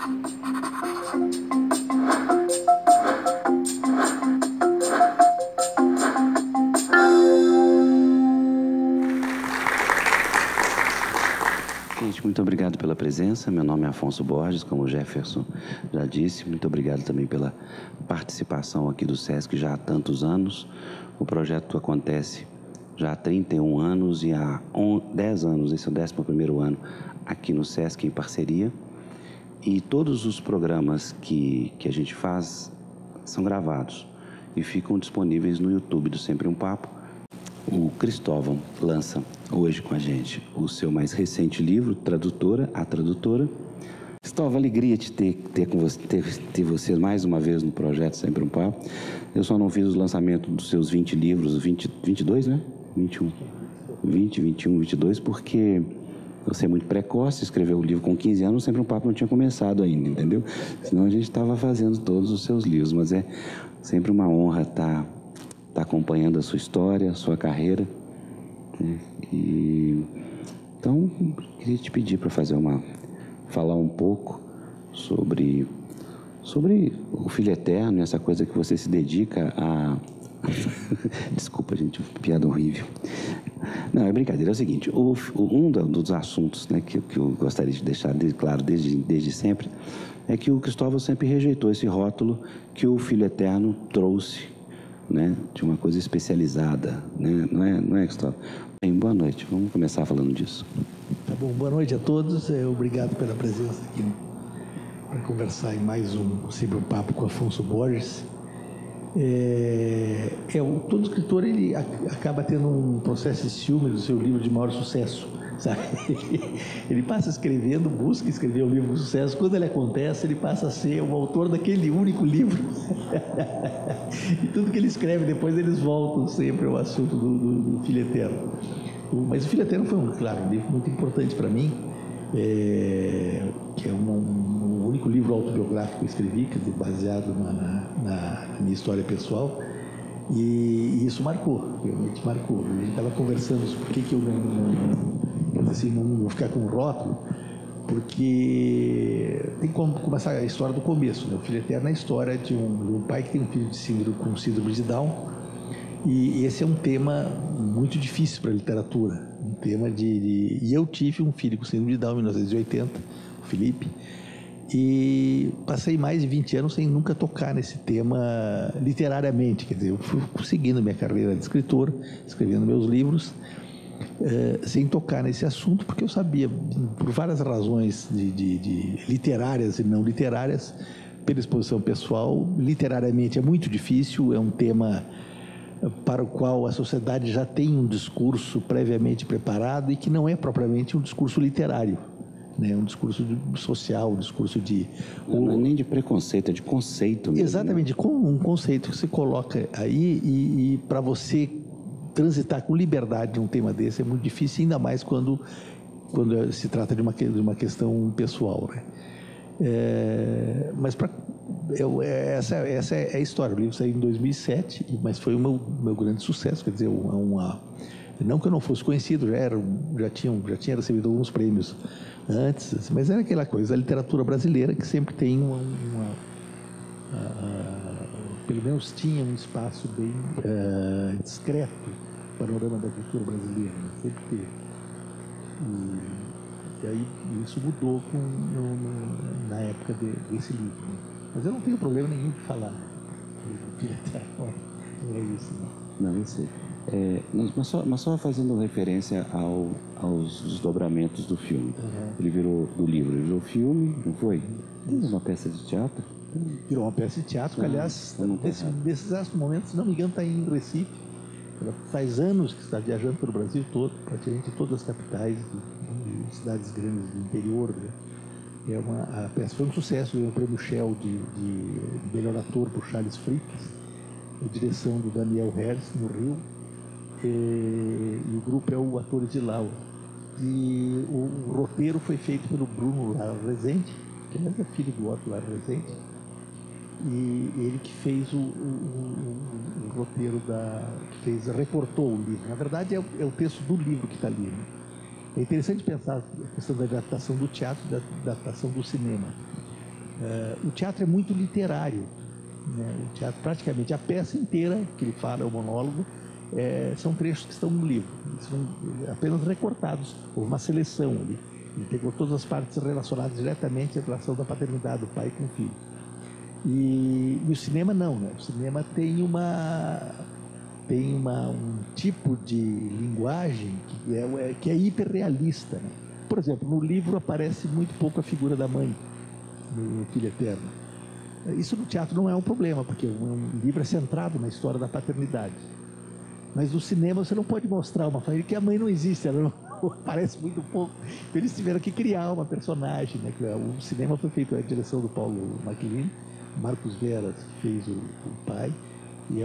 Gente, muito obrigado pela presença. Meu nome é Afonso Borges, como o Jefferson já disse. Muito obrigado também pela participação aqui do SESC já há tantos anos. O projeto acontece já há 31 anos e há 10 anos, esse é o 11º ano, aqui no SESC em parceria. E todos os programas que a gente faz são gravados e ficam disponíveis no YouTube do Sempre um Papo. O Cristóvão lança hoje com a gente o seu mais recente livro, Tradutora, A Tradutora. Cristóvão, alegria de ter você mais uma vez no projeto Sempre um Papo. Eu só não fiz o lançamento dos seus 20 livros, 22, né? 21, 20, 21, 22, porque você é muito precoce, escreveu o livro com 15 anos, Sempre um Papo não tinha começado ainda, entendeu? Senão a gente estava fazendo todos os seus livros, mas é sempre uma honra estar acompanhando a sua história, a sua carreira, né? Então, queria te pedir para falar um pouco sobre o Filho Eterno, essa coisa que você se dedica a... Desculpa, gente, piada horrível. Não, é brincadeira, é o seguinte, um dos assuntos, né, que eu gostaria de deixar claro desde sempre, é que o Cristóvão sempre rejeitou esse rótulo que o Filho Eterno trouxe, né, de uma coisa especializada, né? Não é, Cristóvão? Bem, boa noite, vamos começar falando disso. Tá bom, boa noite a todos, obrigado pela presença aqui para conversar em mais um Sempre um Papo com Afonso Borges. Todo escritor ele acaba tendo um processo de ciúme do seu livro de maior sucesso, sabe? Ele passa escrevendo, busca escrever um livro de sucesso, quando ele acontece, ele passa a ser o autor daquele único livro. E tudo que ele escreve depois, eles voltam sempre ao assunto do Filho Eterno. Mas o Filho Eterno foi, um livro muito importante para mim, que é um único livro autobiográfico que eu escrevi, quer dizer, baseado na minha história pessoal, e isso marcou, realmente marcou. A gente estava conversando sobre por que eu não vou ficar com um rótulo, porque tem que começar a história do começo, né? O Filho Eterno é a história de um pai que tem um filho com síndrome de Down, e esse é um tema muito difícil para a literatura, um tema e eu tive um filho com síndrome de Down em 1980, o Felipe, e passei mais de 20 anos sem nunca tocar nesse tema literariamente, quer dizer, eu fui seguindo minha carreira de escritor, escrevendo meus livros, sem tocar nesse assunto, porque eu sabia, por várias razões de literárias e não literárias, pela exposição pessoal, literariamente é muito difícil, é um tema para o qual a sociedade já tem um discurso previamente preparado e que não é propriamente um discurso literário, né? Um discurso social, um discurso de... Não é nem de preconceito, é de conceito mesmo. Exatamente, né? Um conceito que você coloca aí e para você transitar com liberdade num tema desse é muito difícil, ainda mais quando se trata de uma questão pessoal, né? Mas essa é a história. O livro saiu em 2007, mas foi o meu grande sucesso. Quer dizer, não que eu não fosse conhecido, já tinha recebido alguns prêmios antes, mas era aquela coisa, a literatura brasileira que sempre tem pelo menos tinha um espaço bem discreto no panorama da cultura brasileira, né? Sempre teve. E aí isso mudou na época desse livro, né? Mas eu não tenho problema nenhum de falar. Não é isso, não. Não, eu sei. Mas só fazendo referência aos desdobramentos do filme. Uhum. Ele virou filme, não foi? Isso. Uma peça de teatro? Virou uma peça de teatro, que, aliás, nesses exatos momentos, se não me engano, está em Recife. Ela faz anos que está viajando pelo Brasil todo, praticamente todas as capitais, cidades grandes do interior, né? A peça foi um sucesso, ganhou o prêmio Shell de melhor ator por Charles Fritas, a direção do Daniel Herz, no Rio, e o grupo é o Atores de Lau. E o roteiro foi feito pelo Bruno Lara Rezende, que é filho do Otto Lara Rezende, e ele que fez o roteiro reportou o livro. Na verdade, é o texto do livro que está ali, né? É interessante pensar a questão da adaptação do teatro e da adaptação do cinema. O teatro é muito literário, né? O teatro, praticamente a peça inteira que ele fala, o monólogo, são trechos que estão no livro, são apenas recortados, houve uma seleção ali. Ele pegou todas as partes relacionadas diretamente à relação da paternidade do pai com o filho. E o cinema não, né? O cinema tem um tipo de linguagem que é hiperrealista, né? Por exemplo, no livro aparece muito pouco a figura da mãe, no Filho Eterno. Isso no teatro não é um problema, porque um livro é centrado na história da paternidade. Mas no cinema você não pode mostrar uma família que a mãe não existe, ela não aparece muito pouco. Então eles tiveram que criar uma personagem, né? O cinema foi feito, a direção do Paulo Macchilin, Marcos Veras fez o pai, e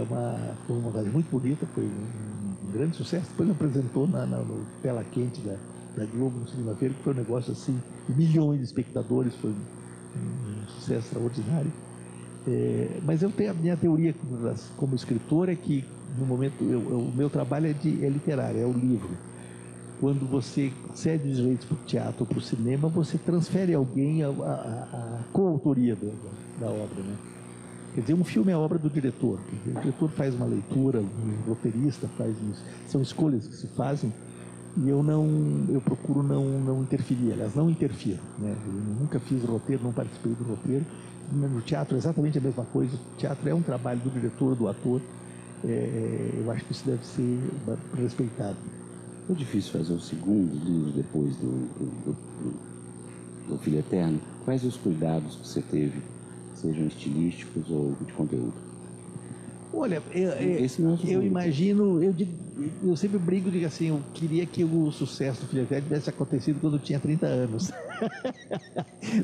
foi uma coisa muito bonita, foi um grande sucesso. Depois ele apresentou no Tela Quente da Globo, no Cinema Verde, que foi um negócio assim, milhões de espectadores, foi um sucesso extraordinário. Mas eu tenho a minha teoria como escritor, é que no momento o meu trabalho é literário, é o livro. Quando você cede os direitos para o teatro ou para o cinema, você transfere a alguém a coautoria da obra, né? Quer dizer, um filme é a obra do diretor. O diretor faz uma leitura, o roteirista faz isso. São escolhas que se fazem e eu procuro não interferir. Aliás, não interfiro, né? Eu nunca fiz roteiro, não participei do roteiro. No teatro é exatamente a mesma coisa. O teatro é um trabalho do diretor, do ator. Eu acho que isso deve ser respeitado. Foi difícil fazer o segundo livro depois do Filho Eterno? Quais os cuidados que você teve, sejam estilísticos ou de conteúdo? Olha, eu imagino, eu sempre brigo, digo assim, eu queria que o sucesso do Filho Eterno tivesse acontecido quando eu tinha 30 anos.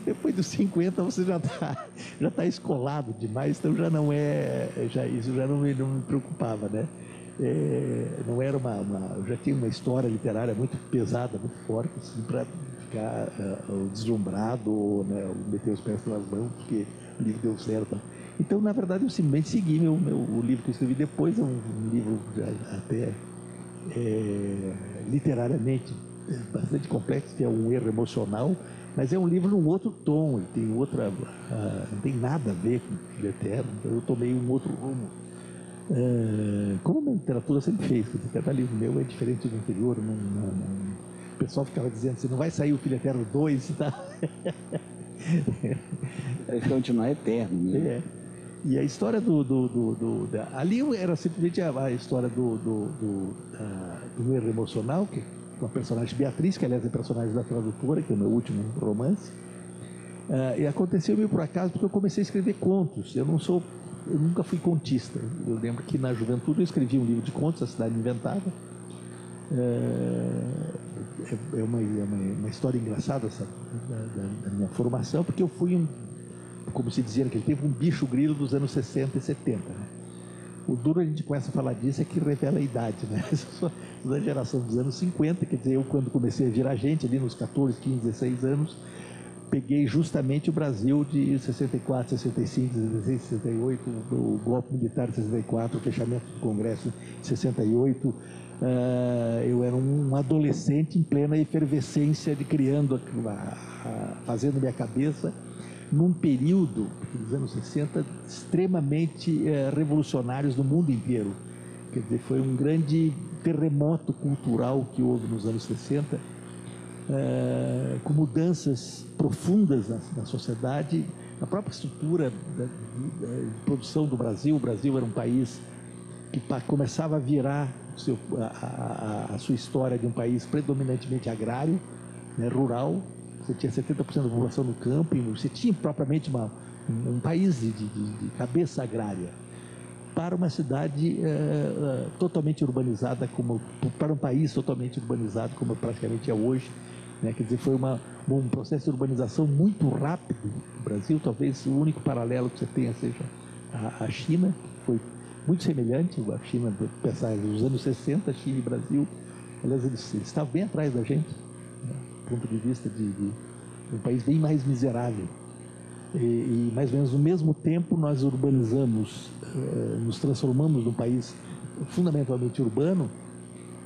Depois dos 50 você já tá escolado demais, então já não isso já não me preocupava, né? Não era eu já tinha uma história literária muito pesada, muito forte, assim, para ficar deslumbrado ou, né, meter os pés pelas mãos, porque o livro deu certo. Então, na verdade, eu simplesmente segui o livro que eu escrevi depois, é um livro até literariamente bastante complexo, que é um erro emocional, mas é um livro num outro tom, ele tem não tem nada a ver com o Filho Eterno, então eu tomei um outro rumo. Como a literatura sempre fez, porque cada livro meu é diferente do anterior, o pessoal ficava dizendo assim, não vai sair o Filho Eterno 2 e tal. Vai continuar eterno, né? E a história ali era simplesmente a história do erro emocional, que com a personagem Beatriz, que aliás é a personagem da tradutora, que é o meu último romance. E aconteceu meio por acaso, porque eu comecei a escrever contos. Eu nunca fui contista. Eu lembro que na juventude eu escrevi um livro de contos, A Cidade Inventada. É uma história engraçada da minha formação, porque eu fui como se dizia naquele tempo, um bicho grilo dos anos 60 e 70. Né? O duro a gente começa a falar disso é que revela a idade, né? Eu sou da geração dos anos 50, quer dizer, eu quando comecei a virar gente, ali nos 14, 15, 16 anos, peguei justamente o Brasil de 64, 65, 66, 68, o golpe militar de 64, o fechamento do Congresso de 68. Eu era um adolescente em plena efervescência de fazendo minha cabeça num período, dos anos 60, extremamente revolucionários no mundo inteiro. Quer dizer, foi um grande terremoto cultural que houve nos anos 60, com mudanças profundas na sociedade, na própria estrutura de produção do Brasil. O Brasil era um país que começava a virar a sua história de um país predominantemente agrário, né, rural. Você tinha 70% da população no campo, e você tinha propriamente um país de cabeça agrária, para uma cidade totalmente urbanizada, para um país totalmente urbanizado, como praticamente é hoje. Né? Quer dizer, foi um processo de urbanização muito rápido no Brasil. Talvez o único paralelo que você tenha seja a China, que foi muito semelhante. A China, pensar nos anos 60, China e Brasil, aliás, eles estavam bem atrás da gente, né? Do ponto de vista de um país bem mais miserável. E mais ou menos no mesmo tempo nós urbanizamos, nos transformamos num país fundamentalmente urbano,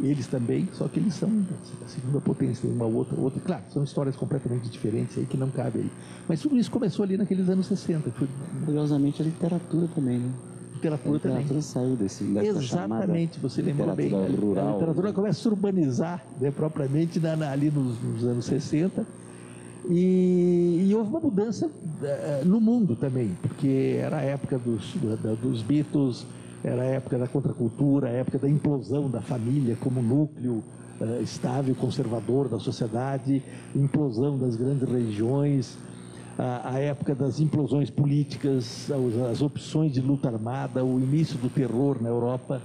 eles também, só que eles são a segunda potência, uma outra. Claro, são histórias completamente diferentes aí que não cabem aí. Mas tudo isso começou ali naqueles anos 60. Curiosamente, a literatura também, né? Literatura saiu dessa exatamente, você lembrou bem. Rural, a literatura começa a se urbanizar, né, propriamente ali nos anos 60. E houve uma mudança no mundo também, porque era a época dos Beatles, era a época da contracultura, a época da implosão da família como núcleo estável, conservador da sociedade, implosão das grandes religiões, a época das implosões políticas, as opções de luta armada, o início do terror na Europa,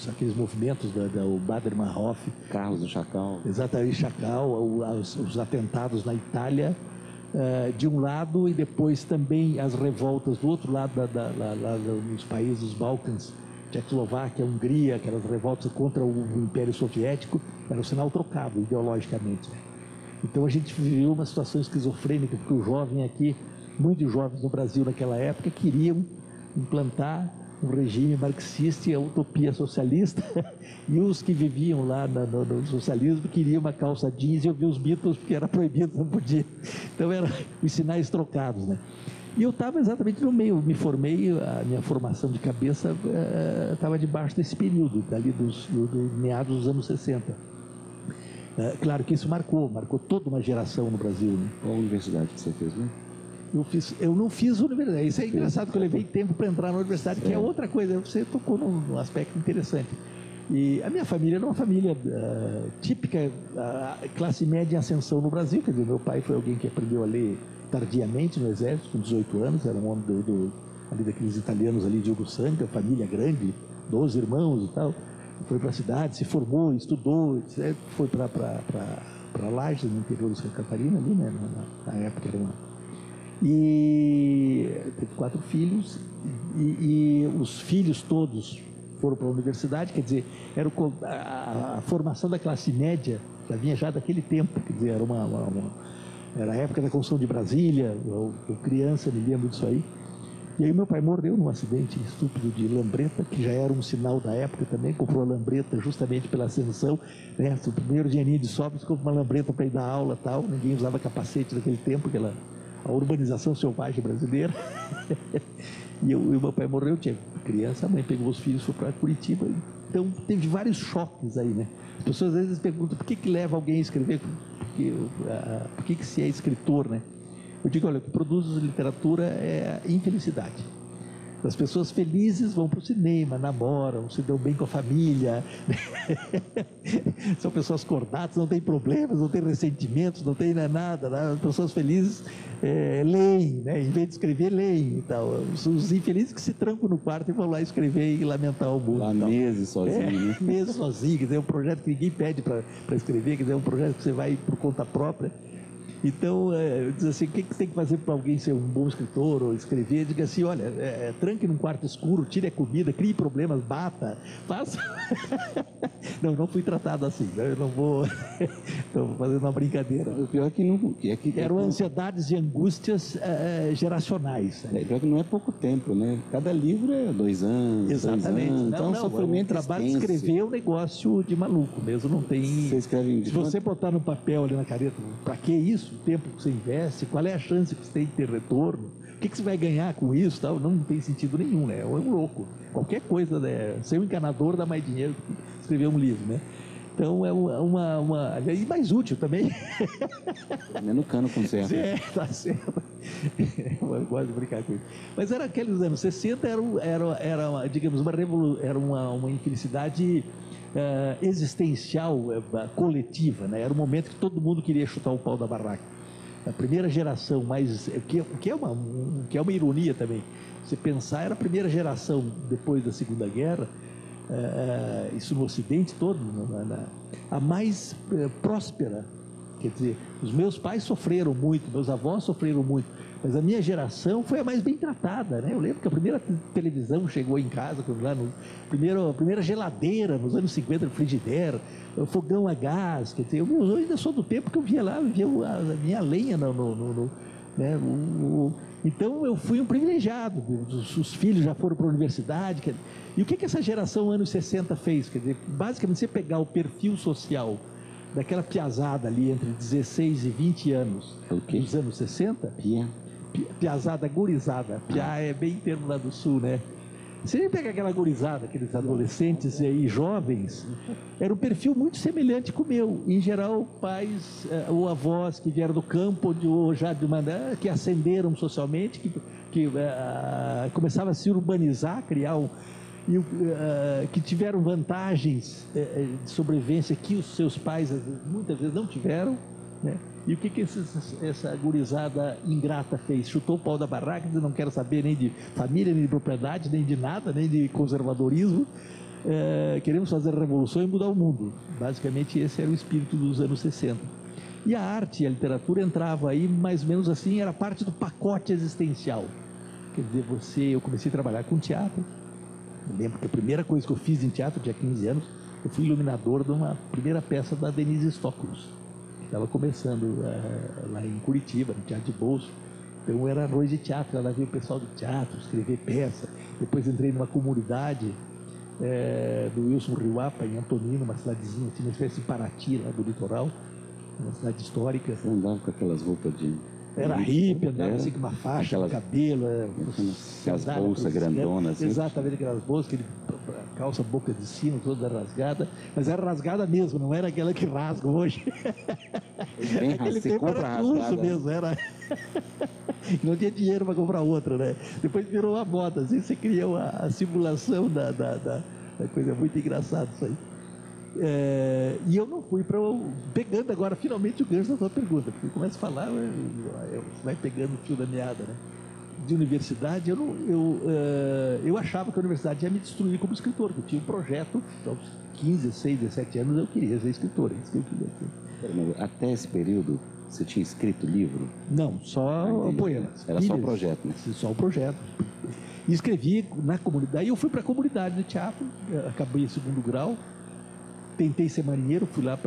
aqueles movimentos o Baader-Meinhof, Carlos do Chacal, exatamente, Chacal, os atentados na Itália, de um lado, e depois também as revoltas do outro lado, lá nos países dos Balcãs, Tchecoslováquia, Hungria, aquelas revoltas contra o Império Soviético, era um sinal trocado ideologicamente. Então a gente viveu uma situação esquizofrênica, porque o jovem aqui, muitos jovens no Brasil naquela época, queriam implantar um regime marxista e a utopia socialista, e os que viviam lá no socialismo queriam uma calça jeans e ouvir os Beatles, porque era proibido, não podia. Então eram os sinais trocados, né? E eu estava exatamente no meio, me formei, a minha formação de cabeça estava debaixo desse período, dali do meados dos anos 60. Claro que isso marcou toda uma geração no Brasil, né? Qual a universidade que você fez, né? Eu não fiz universidade. Isso é engraçado, que eu levei tempo para entrar na universidade, que é outra coisa. Você tocou num aspecto interessante. E a minha família era uma família típica, classe média em ascensão no Brasil. Quer dizer, meu pai foi alguém que aprendeu a ler tardiamente no exército, com 18 anos, era um homem ali daqueles italianos ali de Uruçanga, família grande, 12 irmãos e tal. Foi para a cidade, se formou, estudou, foi para Lages, no interior de Santa Catarina, ali, né? Na época era E teve 4 filhos, e os filhos todos foram para a universidade, quer dizer, a formação da classe média já vinha já daquele tempo, quer dizer, era a época da construção de Brasília, eu criança me lembro disso aí. E aí meu pai morreu num acidente estúpido de lambreta, que já era um sinal da época também, comprou a lambreta justamente pela ascensão, né? O primeiro dinheirinho de sobras, comprou uma lambreta para ir dar aula e tal, ninguém usava capacete naquele tempo, a urbanização selvagem brasileira. E o meu pai morreu, tinha criança, a mãe pegou os filhos e foi para Curitiba. Então teve vários choques aí, né? As pessoas às vezes perguntam, por que leva alguém a escrever? Por que se é escritor, né? Eu digo, olha, o que produz literatura é a infelicidade. As pessoas felizes vão para o cinema, namoram, se dão bem com a família, são pessoas cordatas, não tem problemas, não tem ressentimentos, não tem nada, né? As pessoas felizes leem, né? Em vez de escrever, leem e tal. Os infelizes que se trancam no quarto e vão lá escrever e lamentar o mundo. Lá meses sozinho, né? Meses sozinho, quer dizer, é um projeto que ninguém pede para escrever, quer dizer, é um projeto que você vai por conta própria. Então, diz assim, o que tem que fazer para alguém ser um bom escritor ou escrever? Diga assim, olha, tranque num quarto escuro, tire a comida, crie problemas, bata, faça. Não fui tratado assim, né? Eu não vou... Estou fazendo uma brincadeira. O pior é que não... Eram ansiedades e angústias geracionais. Né? Pior que não é pouco tempo, né? Cada livro é 2 anos, exatamente. 3 anos. Então, sofrimento o trabalho de escrever é um negócio de maluco mesmo, não tem... Você escreve... Se você botar no papel ali na caneta, para que isso? O tempo que você investe, qual é a chance que você tem de ter retorno, o que você vai ganhar com isso, tal, não tem sentido nenhum, né? É um louco. Qualquer coisa, né? Ser um encanador dá mais dinheiro que escrever um livro, né? Então é e mais útil também. Menos cano com certo. Tá certo. Eu gosto de brincar com isso. Mas era aqueles anos 60, era digamos, era uma infelicidade existencial, coletiva, né? Era um momento que todo mundo queria chutar o pau da barraca. A primeira geração, que é uma ironia também, você pensar, era a primeira geração depois da Segunda Guerra, isso no Ocidente todo, a mais próspera. Quer dizer, os meus pais sofreram muito, meus avós sofreram muito, mas a minha geração foi a mais bem tratada, né? Eu lembro que a primeira televisão chegou em casa, a primeira geladeira nos anos 50, frigideira, fogão a gás, quer dizer, eu ainda sou do tempo que eu via a minha lenha né? Então eu fui um privilegiado, os filhos já foram para a universidade. E o que essa geração anos 60 fez? Quer dizer, basicamente você pegar o perfil social daquela piazada ali entre 16 e 20 anos dos anos 60, piazada, gurizada, piá é bem termo lá do sul, né? Se a gente pega aquela gurizada, aqueles adolescentes e jovens, era um perfil muito semelhante com o meu. Em geral, pais ou avós que vieram do campo, ou já de uma, que ascenderam socialmente, que começavam a se urbanizar, criar que tiveram vantagens de sobrevivência que os seus pais muitas vezes não tiveram, né? E o que essa gurizada ingrata fez? Chutou o pau da barraca, não quero saber nem de família, nem de propriedade, nem de nada, nem de conservadorismo. Queremos fazer a revolução e mudar o mundo. Basicamente esse era o espírito dos anos 60. E a arte e a literatura entrava aí mais ou menos assim, era parte do pacote existencial. Quer dizer, eu comecei a trabalhar com teatro. Eu lembro que a primeira coisa que eu fiz em teatro, tinha 15 anos, eu fui iluminador de uma primeira peça da Denise Stockhausen. Estava começando lá em Curitiba, no Teatro de Bolso. Então era noite de teatro, ela viu o pessoal do teatro escrever peça. Depois entrei numa comunidade do Wilson Riuapa, em Antonina, uma cidadezinha, uma espécie de Paraty lá do litoral, uma cidade histórica. Você andava com aquelas roupas de... Era hippie, andava assim com uma faixa no cabelo. Aquelas bolsas grandonas. Assim. Exatamente, aquelas bolsas, calça boca de sino, toda rasgada. Mas era rasgada mesmo, não era aquela que rasga hoje. Bem Aquele tempo era curso mesmo, era... não tinha dinheiro para comprar outra, né? Depois virou uma moda, assim, você criou a simulação da coisa, muito engraçada isso aí. E eu não fui para... Pegando agora finalmente o gancho da sua pergunta, porque eu começo a falar, você vai pegando o fio da meada, né? De universidade, eu achava que a universidade ia me destruir como escritor, porque eu tinha um projeto, aos 15, 16, 17 anos eu queria ser escritor, é isso que eu queria ser. Até esse período, você tinha escrito livro? Não, só poemas. Era só o projeto, né? Só o projeto. E escrevi na comunidade, e eu fui para a comunidade de teatro, acabei o segundo grau, tentei ser marinheiro, fui lá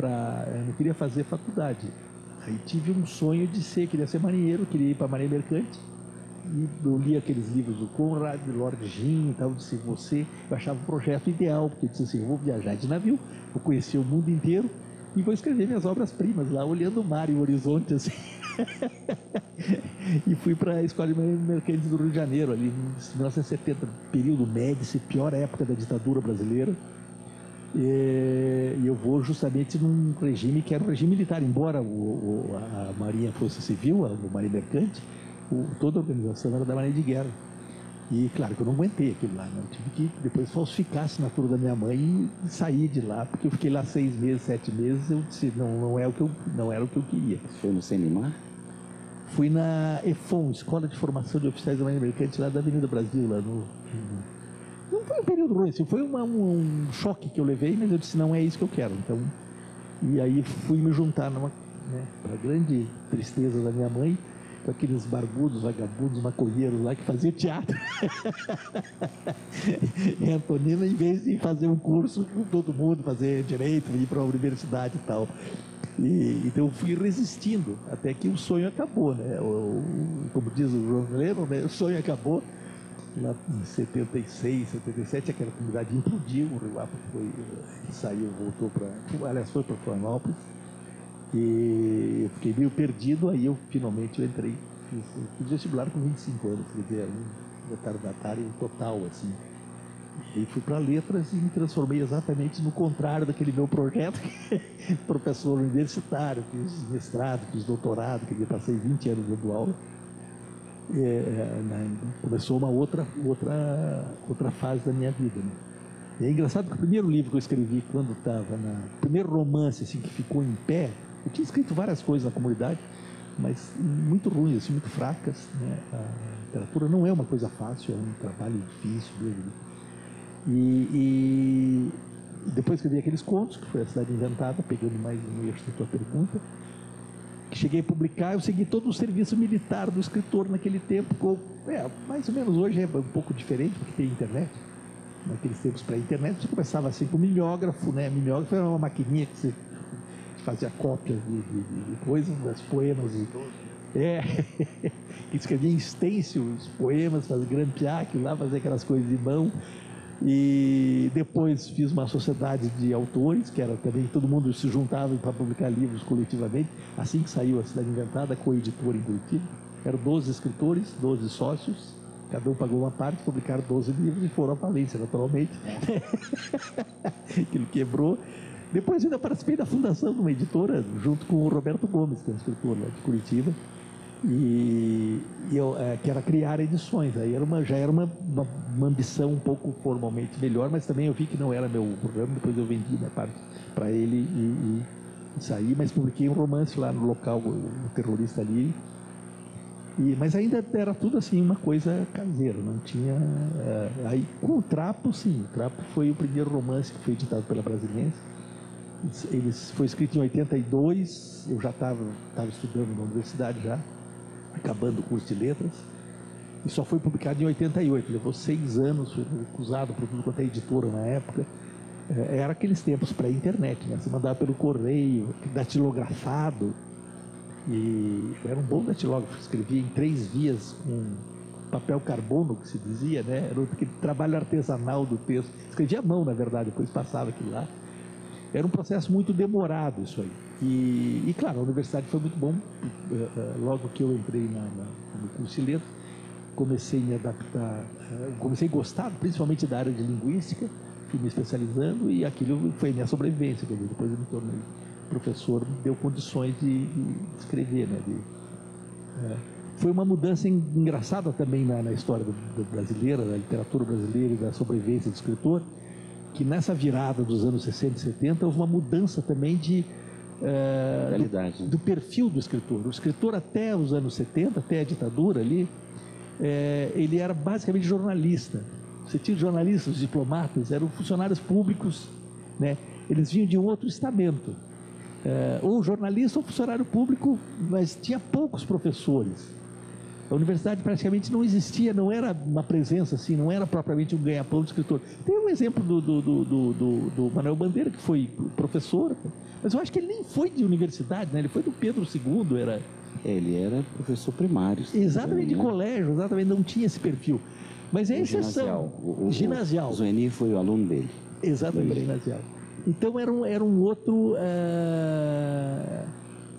não queria fazer faculdade. Aí tive um sonho queria ser marinheiro, queria ir para a Marinha Mercante. E eu li aqueles livros do Conrad, do Lord Jim e tal, disse, eu achava o projeto ideal, porque eu disse assim, eu vou viajar de navio, vou conhecer o mundo inteiro e vou escrever minhas obras-primas lá, olhando o mar e o horizonte, assim. E fui para a Escola de Mercantes do Rio de Janeiro, ali em 1970, período Médici, pior época da ditadura brasileira. E eu vou justamente num regime que era um regime militar, embora a Marinha fosse civil, a Marinha Mercante, toda a organização era da Marinha de Guerra. E claro que eu não aguentei aquilo lá, né? Eu tive que depois falsificar a assinatura da minha mãe e sair de lá, porque eu fiquei lá 6 meses, 7 meses, eu disse, não era o que eu queria. Foi no Senimar? Fui na EFON, Escola de Formação de Oficiais da Marinha Mercante, lá da Avenida Brasil, lá no... Não foi um período ruim, assim, foi um choque que eu levei, mas eu disse, não é isso que eu quero. Então, e aí fui me juntar para a grande tristeza da minha mãe, com aqueles barbudos, vagabundos, maconheiros lá que faziam teatro. Em Antonina, em vez de fazer um curso com todo mundo, fazer direito, ir para a universidade e tal. Então eu fui resistindo, até que o sonho acabou, né? Como diz o João Lennon, né? O sonho acabou. Lá em 76, 77, aquela comunidade implodiu, o Rio Apa saiu, voltou foi para Florianópolis. E eu fiquei meio perdido, aí eu finalmente entrei, fiz vestibular com 25 anos, quer dizer, um retardatário total, assim. E fui para letras e me transformei exatamente no contrário daquele meu projeto, professor universitário, fiz mestrado, fiz doutorado, que eu passei 20 anos dando aula. Começou uma outra fase da minha vida, né? E é engraçado que o primeiro livro que eu escrevi quando estava o primeiro romance assim, que ficou em pé, eu tinha escrito várias coisas na comunidade, mas muito ruins, assim, muito fracas, né? A literatura não é uma coisa fácil, é um trabalho difícil mesmo. E depois que eu vi aqueles contos, que foi A Cidade Inventada, pegando mais um eixo da tua pergunta, que cheguei a publicar, eu segui todo o serviço militar do escritor naquele tempo, mais ou menos hoje é um pouco diferente, porque tem internet. Naqueles tempos pré-internet, você começava assim com mimeógrafo, né? Mimeógrafo era uma maquininha que você fazia cópias de coisas, das poemas É, escrevia em stencil os poemas, fazia grande piaque lá, fazia aquelas coisas de mão. E depois fiz uma sociedade de autores, que era também, todo mundo se juntava para publicar livros coletivamente. Assim que saiu A Cidade Inventada, co-editora em Curitiba. Eram 12 escritores, 12 sócios, cada um pagou uma parte, publicaram 12 livros e foram à falência, naturalmente. Aquilo quebrou. Depois ainda participei da fundação de uma editora, junto com o Roberto Gomes, que é um escritor lá de Curitiba, que era criar edições. Aí já era uma ambição um pouco formalmente melhor, mas também eu vi que não era meu programa. Depois eu vendi minha parte para ele e saí, mas publiquei um romance lá no local, o Terrorista ali. Mas ainda era tudo assim, uma coisa caseira, não tinha... aí com o Trapo, sim, o Trapo foi o primeiro romance que foi editado pela Brasiliense. Ele foi escrito em 82, eu já estava estudando na universidade já, acabando o curso de letras, e só foi publicado em 88, levou 6 anos, foi recusado por tudo quanto é editora na época. Era aqueles tempos pré-internet, né? Você mandava pelo correio, datilografado, e era um bom datilógrafo, escrevia em 3 vias com papel carbono, que se dizia, né? Era aquele trabalho artesanal do texto, escrevia à mão, na verdade, depois passava aquilo lá. Era um processo muito demorado isso aí. E claro, a universidade foi muito bom. Logo que eu entrei no curso de letras, comecei a me adaptar, comecei a gostar, principalmente da área de linguística, fui me especializando e aquilo foi minha sobrevivência. Depois eu me tornei professor, me deu condições de escrever, né? Foi uma mudança engraçada também na história brasileira, da literatura brasileira e da sobrevivência do escritor, que nessa virada dos anos 60 e 70 houve uma mudança também do perfil do escritor. O escritor até os anos 70, até a ditadura ali, ele era basicamente jornalista. Você tinha jornalistas, diplomatas, eram funcionários públicos, né? Eles vinham de um outro estamento. Ou jornalista ou funcionário público, mas tinha poucos professores. A universidade praticamente não existia, não era uma presença assim, não era propriamente um ganha-pão do escritor. Tem um exemplo do Manuel Bandeira, que foi professor, mas eu acho que ele nem foi de universidade, né? Ele foi do Pedro II, ele era professor primário. Exatamente, de colégio, exatamente, não tinha esse perfil. Mas é exceção. Ginasial. O Zueni foi o aluno dele. Exatamente, ginasial. Então era um outro...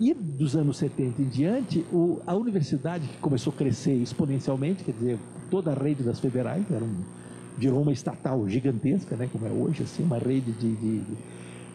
E dos anos 70 em diante, a universidade, que começou a crescer exponencialmente, quer dizer, toda a rede das federais virou uma estatal gigantesca, né, como é hoje, assim, uma rede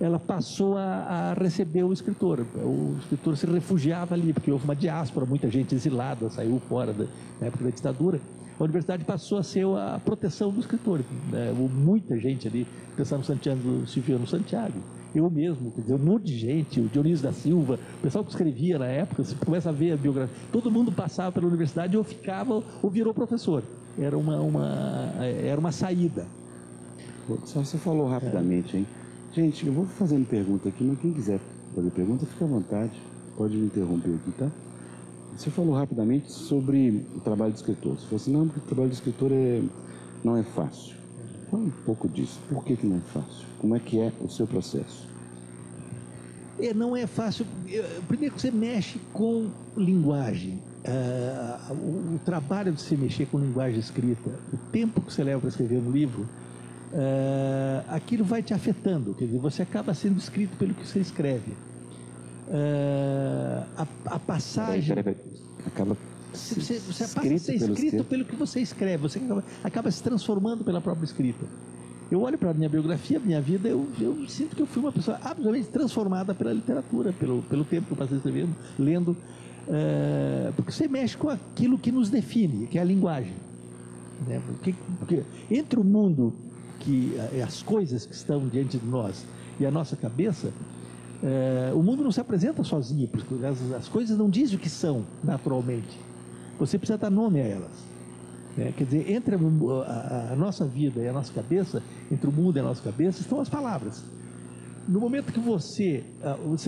ela passou a receber o escritor. O escritor se refugiava ali, porque houve uma diáspora, muita gente exilada, saiu fora na época da ditadura. A universidade passou a ser a proteção do escritor, né? Muita gente ali, pensando no Santiago, Silviano Santiago, eu mesmo, quer dizer, um monte de gente, o Dionísio da Silva, o pessoal que escrevia na época, você começa a ver a biografia, todo mundo passava pela universidade ou ficava ou virou professor. Era uma saída. Só você falou rapidamente, hein? Gente, eu vou fazendo pergunta aqui, mas quem quiser fazer pergunta, fica à vontade, pode me interromper aqui, tá? Você falou rapidamente sobre o trabalho de escritor. Você falou assim, não, porque o trabalho de escritor não é fácil. Fala um pouco disso. Por que não é fácil? Como é que é o seu processo? Não é fácil. Primeiro que você mexe com linguagem. O trabalho de você mexer com linguagem escrita, o tempo que você leva para escrever um livro, aquilo vai te afetando. Quer dizer, você acaba sendo escrito pelo que você escreve. A passagem... Peraí. Acaba... Você passa a ser escrito pelo que você escreve, você acaba se transformando pela própria escrita. Eu olho para a minha biografia, minha vida, eu sinto que eu fui uma pessoa absolutamente transformada pela literatura, pelo tempo que eu passei escrevendo, lendo, porque você mexe com aquilo que nos define, que é a linguagem, né? Porque entre o mundo, as coisas que estão diante de nós e a nossa cabeça, o mundo não se apresenta sozinho, porque as coisas não dizem o que são naturalmente. Você precisa dar nome a elas. Quer dizer, entre a nossa vida e a nossa cabeça, entre o mundo e a nossa cabeça, estão as palavras. No momento que você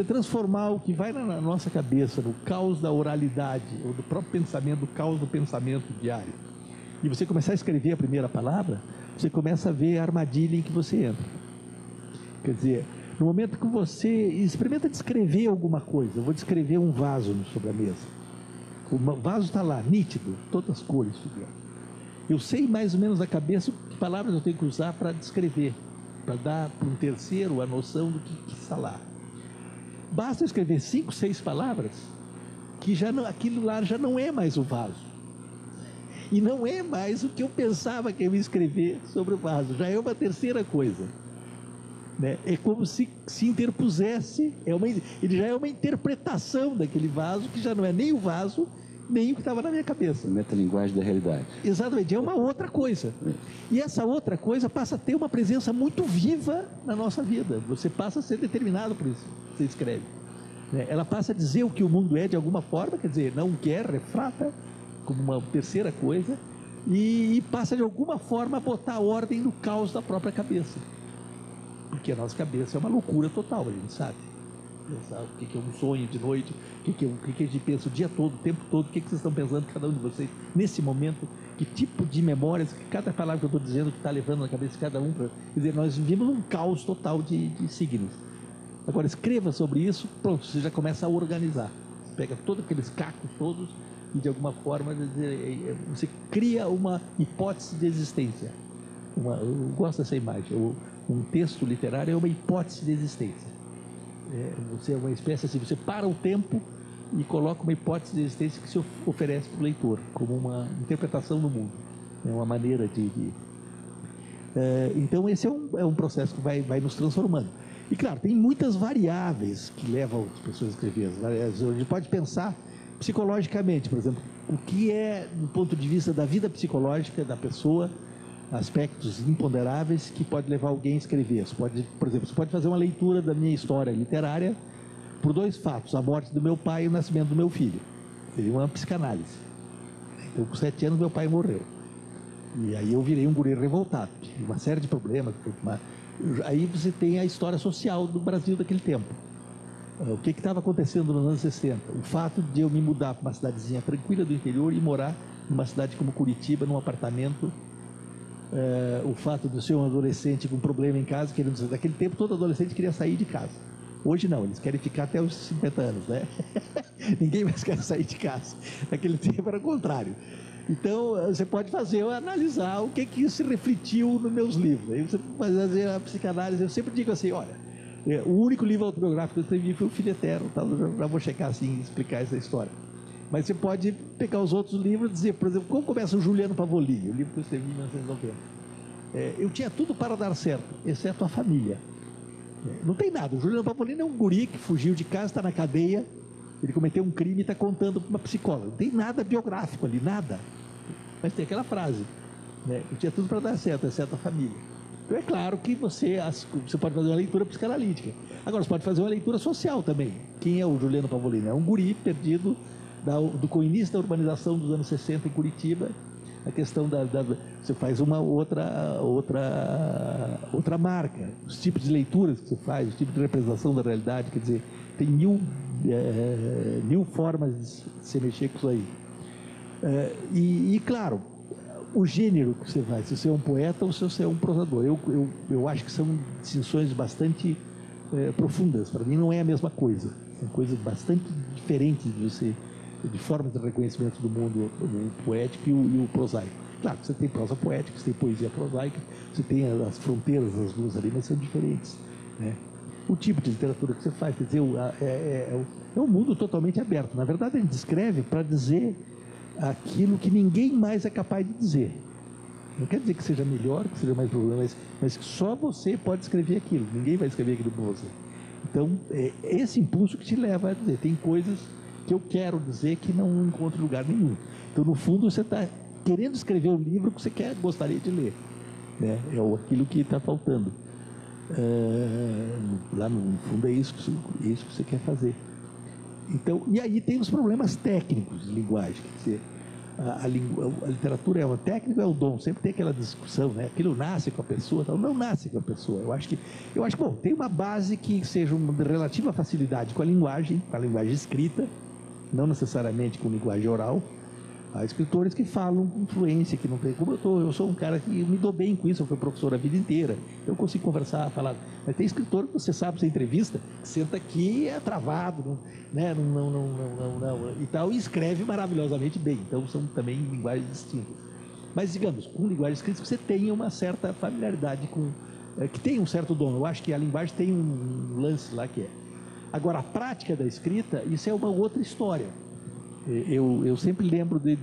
transformar o que vai na nossa cabeça, no caos da oralidade, ou do próprio pensamento, do caos do pensamento diário, e você começar a escrever a primeira palavra, você começa a ver a armadilha em que você entra. Quer dizer, no momento que você experimenta descrever alguma coisa, eu vou descrever um vaso sobre a mesa. O vaso está lá, nítido, todas as cores. Eu sei mais ou menos na cabeça que palavras eu tenho que usar para descrever, para dar para um terceiro a noção do que está lá. Basta eu escrever 5, 6 palavras, que já não, aquilo lá já não é mais o vaso. E não é mais o que eu pensava que eu ia escrever sobre o vaso, já é uma terceira coisa. Né? É como se interpusesse, ele já é uma interpretação daquele vaso, que já não é nem o vaso, nem o que estava na minha cabeça. Metalinguagem da realidade. Exatamente, é uma outra coisa. E essa outra coisa passa a ter uma presença muito viva na nossa vida. Você passa a ser determinado por isso que você escreve. Né? Ela passa a dizer o que o mundo é de alguma forma, quer dizer, não quer, refrata, como uma terceira coisa, e passa de alguma forma a botar ordem no caos da própria cabeça. Porque a nossa cabeça é uma loucura total, a gente sabe. Pensar o que é um sonho de noite, o que a gente pensa o dia todo, o tempo todo, o que vocês estão pensando, cada um de vocês, nesse momento, que tipo de memórias, cada palavra que eu estou dizendo que está levando na cabeça de cada um. Quer dizer, nós vivemos num caos total de signos. Agora, escreva sobre isso, pronto, você já começa a organizar. Você pega todos aqueles cacos todos e, de alguma forma, você cria uma hipótese de existência. Eu gosto dessa imagem. Um texto literário é uma hipótese de existência. Você é uma espécie assim, você para o tempo e coloca uma hipótese de existência que se oferece para o leitor, como uma interpretação do mundo. É uma maneira de... Então, esse é um processo que vai nos transformando. E, claro, tem muitas variáveis que levam as pessoas a escrever. A gente pode pensar psicologicamente, por exemplo, o que é, do ponto de vista da vida psicológica da pessoa, aspectos imponderáveis que pode levar alguém a escrever. Por exemplo, você pode fazer uma leitura da minha história literária por 2 fatos: a morte do meu pai e o nascimento do meu filho. Seria uma psicanálise. Então, com 7 anos, meu pai morreu. E aí eu virei um guri revoltado. Uma série de problemas. Aí você tem a história social do Brasil daquele tempo. O que estava acontecendo nos anos 60? O fato de eu me mudar para uma cidadezinha tranquila do interior e morar numa cidade como Curitiba, num apartamento. O fato de eu ser um adolescente com problema em casa, naquele tempo todo adolescente queria sair de casa. Hoje não, eles querem ficar até os 50 anos, né? Ninguém mais quer sair de casa. Naquele tempo era o contrário. Então, você pode analisar o que isso refletiu nos meus livros. Aí você pode fazer a psicanálise. Eu sempre digo assim, olha, o único livro autobiográfico que eu escrevi foi O Filho Eterno, tá? Eu já vou checar assim, explicar essa história. Mas você pode pegar os outros livros e dizer, por exemplo, como começa o Juliano Pavolini, o livro que eu escrevi em 1990. Eu tinha tudo para dar certo, exceto a família. Não tem nada. O Juliano Pavolini é um guri que fugiu de casa, está na cadeia, ele cometeu um crime e está contando para uma psicóloga. Não tem nada biográfico ali, nada. Mas tem aquela frase, né? Eu tinha tudo para dar certo, exceto a família. Então é claro que você pode fazer uma leitura psicanalítica. Agora, você pode fazer uma leitura social também. Quem é o Juliano Pavolini? É um guri perdido do início da urbanização dos anos 60 em Curitiba. A questão você faz uma outra marca, os tipos de leituras que você faz, os tipos de representação da realidade, quer dizer, tem mil formas de se mexer com isso aí. E claro, o gênero que você vai, se você é um poeta ou se você é um prosador, eu acho que são distinções bastante profundas. Para mim não é a mesma coisa, são coisas bastante diferentes de formas de reconhecimento do mundo, o poético e o prosaico. Claro, você tem prosa poética, você tem poesia prosaica, você tem as fronteiras, as duas ali, mas são diferentes, né? O tipo de literatura que você faz, quer dizer, é um mundo totalmente aberto. Na verdade, a gente escreve para dizer aquilo que ninguém mais é capaz de dizer. Não quer dizer que seja melhor, que seja mais problema, mas que só você pode escrever aquilo, ninguém vai escrever aquilo por você. Então, é esse impulso que te leva a dizer, tem coisas que eu quero dizer que não encontro em lugar nenhum. Então, no fundo, você está querendo escrever um livro que você gostaria de ler, né? É aquilo que está faltando. Lá no fundo é isso que você quer fazer. Então, e aí tem os problemas técnicos de linguagem. Quer dizer, a literatura é uma técnica ou é o dom? Sempre tem aquela discussão, né? Aquilo nasce com a pessoa, não nasce com a pessoa. Eu acho que, bom, tem uma base que seja uma relativa facilidade com a linguagem escrita, não necessariamente com linguagem oral, Há escritores que falam com fluência, que não tem como eu sou um cara que me dou bem com isso, eu fui professor a vida inteira, eu consigo conversar, falar. Mas tem escritor que você sabe, você entrevista, que senta aqui é travado, né? Não, e tal, e escreve maravilhosamente bem. Então são também linguagens distintas. Mas digamos, com linguagem escrita você tem uma certa familiaridade com, que tem um certo dono. Eu acho que a linguagem tem um lance lá que é. Agora, a prática da escrita, isso é uma outra história. Eu sempre lembro de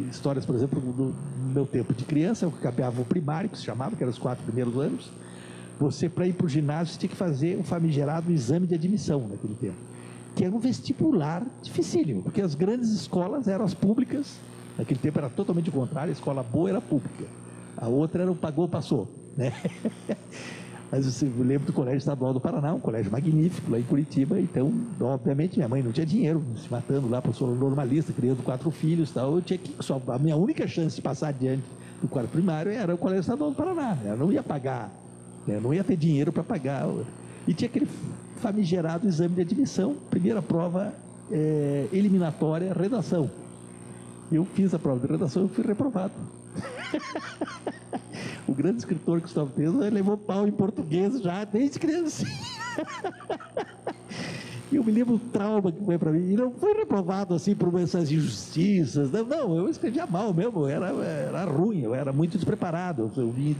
histórias, por exemplo, do meu tempo de criança, eu acabava o primário, que se chamava, que eram os 4 primeiros anos. Você, para ir para o ginásio, você tinha que fazer o famigerado exame de admissão naquele tempo, que era um vestibular dificílimo, porque as grandes escolas eram as públicas, naquele tempo era totalmente o contrário, a escola boa era pública, a outra era o pagou, passou, né? Mas eu lembro do Colégio Estadual do Paraná, um colégio magnífico lá em Curitiba. Então, obviamente, minha mãe não tinha dinheiro, se matando lá, professora normalista, criando 4 filhos e tal. Eu tinha que, a minha única chance de passar adiante do quarto primário era o Colégio Estadual do Paraná. Eu não ia pagar, não ia ter dinheiro para pagar. E tinha aquele famigerado exame de admissão, primeira prova eliminatória, redação. Eu fiz a prova de redação e fui reprovado. O grande escritor Gustavo Peza levou pau em português já desde criança. E eu me lembro do trauma que foi para mim. E não foi reprovado assim por essas injustiças. Não, eu escrevia mal mesmo. Era ruim, eu era muito despreparado. Eu vim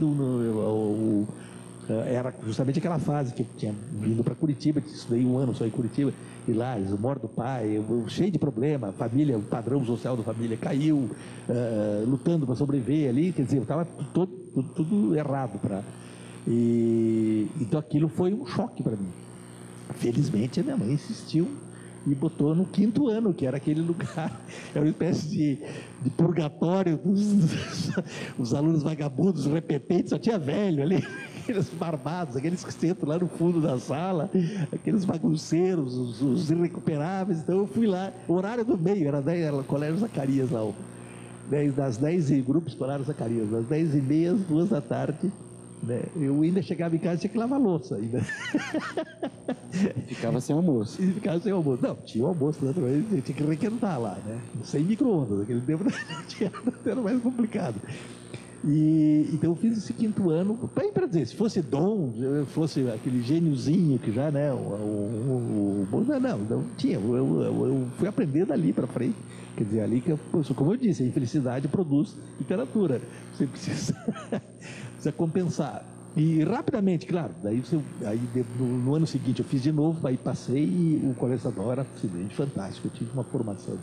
era justamente aquela fase que eu tinha vindo para Curitiba, estudei 1 ano só em Curitiba, e lá, eles morte do pai, cheio de problema, família, o padrão social da família caiu, lutando para sobreviver ali, quer dizer, eu estava tudo errado. Então aquilo foi um choque para mim. Felizmente a minha mãe insistiu e botou no 5º ano, que era aquele lugar, era uma espécie de purgatório dos alunos vagabundos, repetentes, só tinha velho ali, aqueles barbados, aqueles que sentam lá no fundo da sala, aqueles bagunceiros, os irrecuperáveis. Então eu fui lá, o horário do meio, era o Colégio Zacarias lá, das 10 grupo escolar Zacarias, das 10h30 às 2 da tarde, né? Eu ainda chegava em casa e tinha que lavar louça ainda. Ficava sem almoço. E ficava sem almoço. Não, tinha o almoço, né? Tinha que requentar lá, né? Sem micro-ondas, naquele tempo era mais complicado. Então eu fiz esse 5º ano, para dizer, se fosse dom, fosse aquele gêniozinho que já, né? Não tinha. Eu fui aprender dali para frente. Quer dizer, ali que, como eu disse, a infelicidade produz literatura. Você precisa compensar. E rapidamente, claro, no ano seguinte eu fiz de novo, aí passei e o Colégio Estadual era simplesmente fantástico. Eu tive uma formação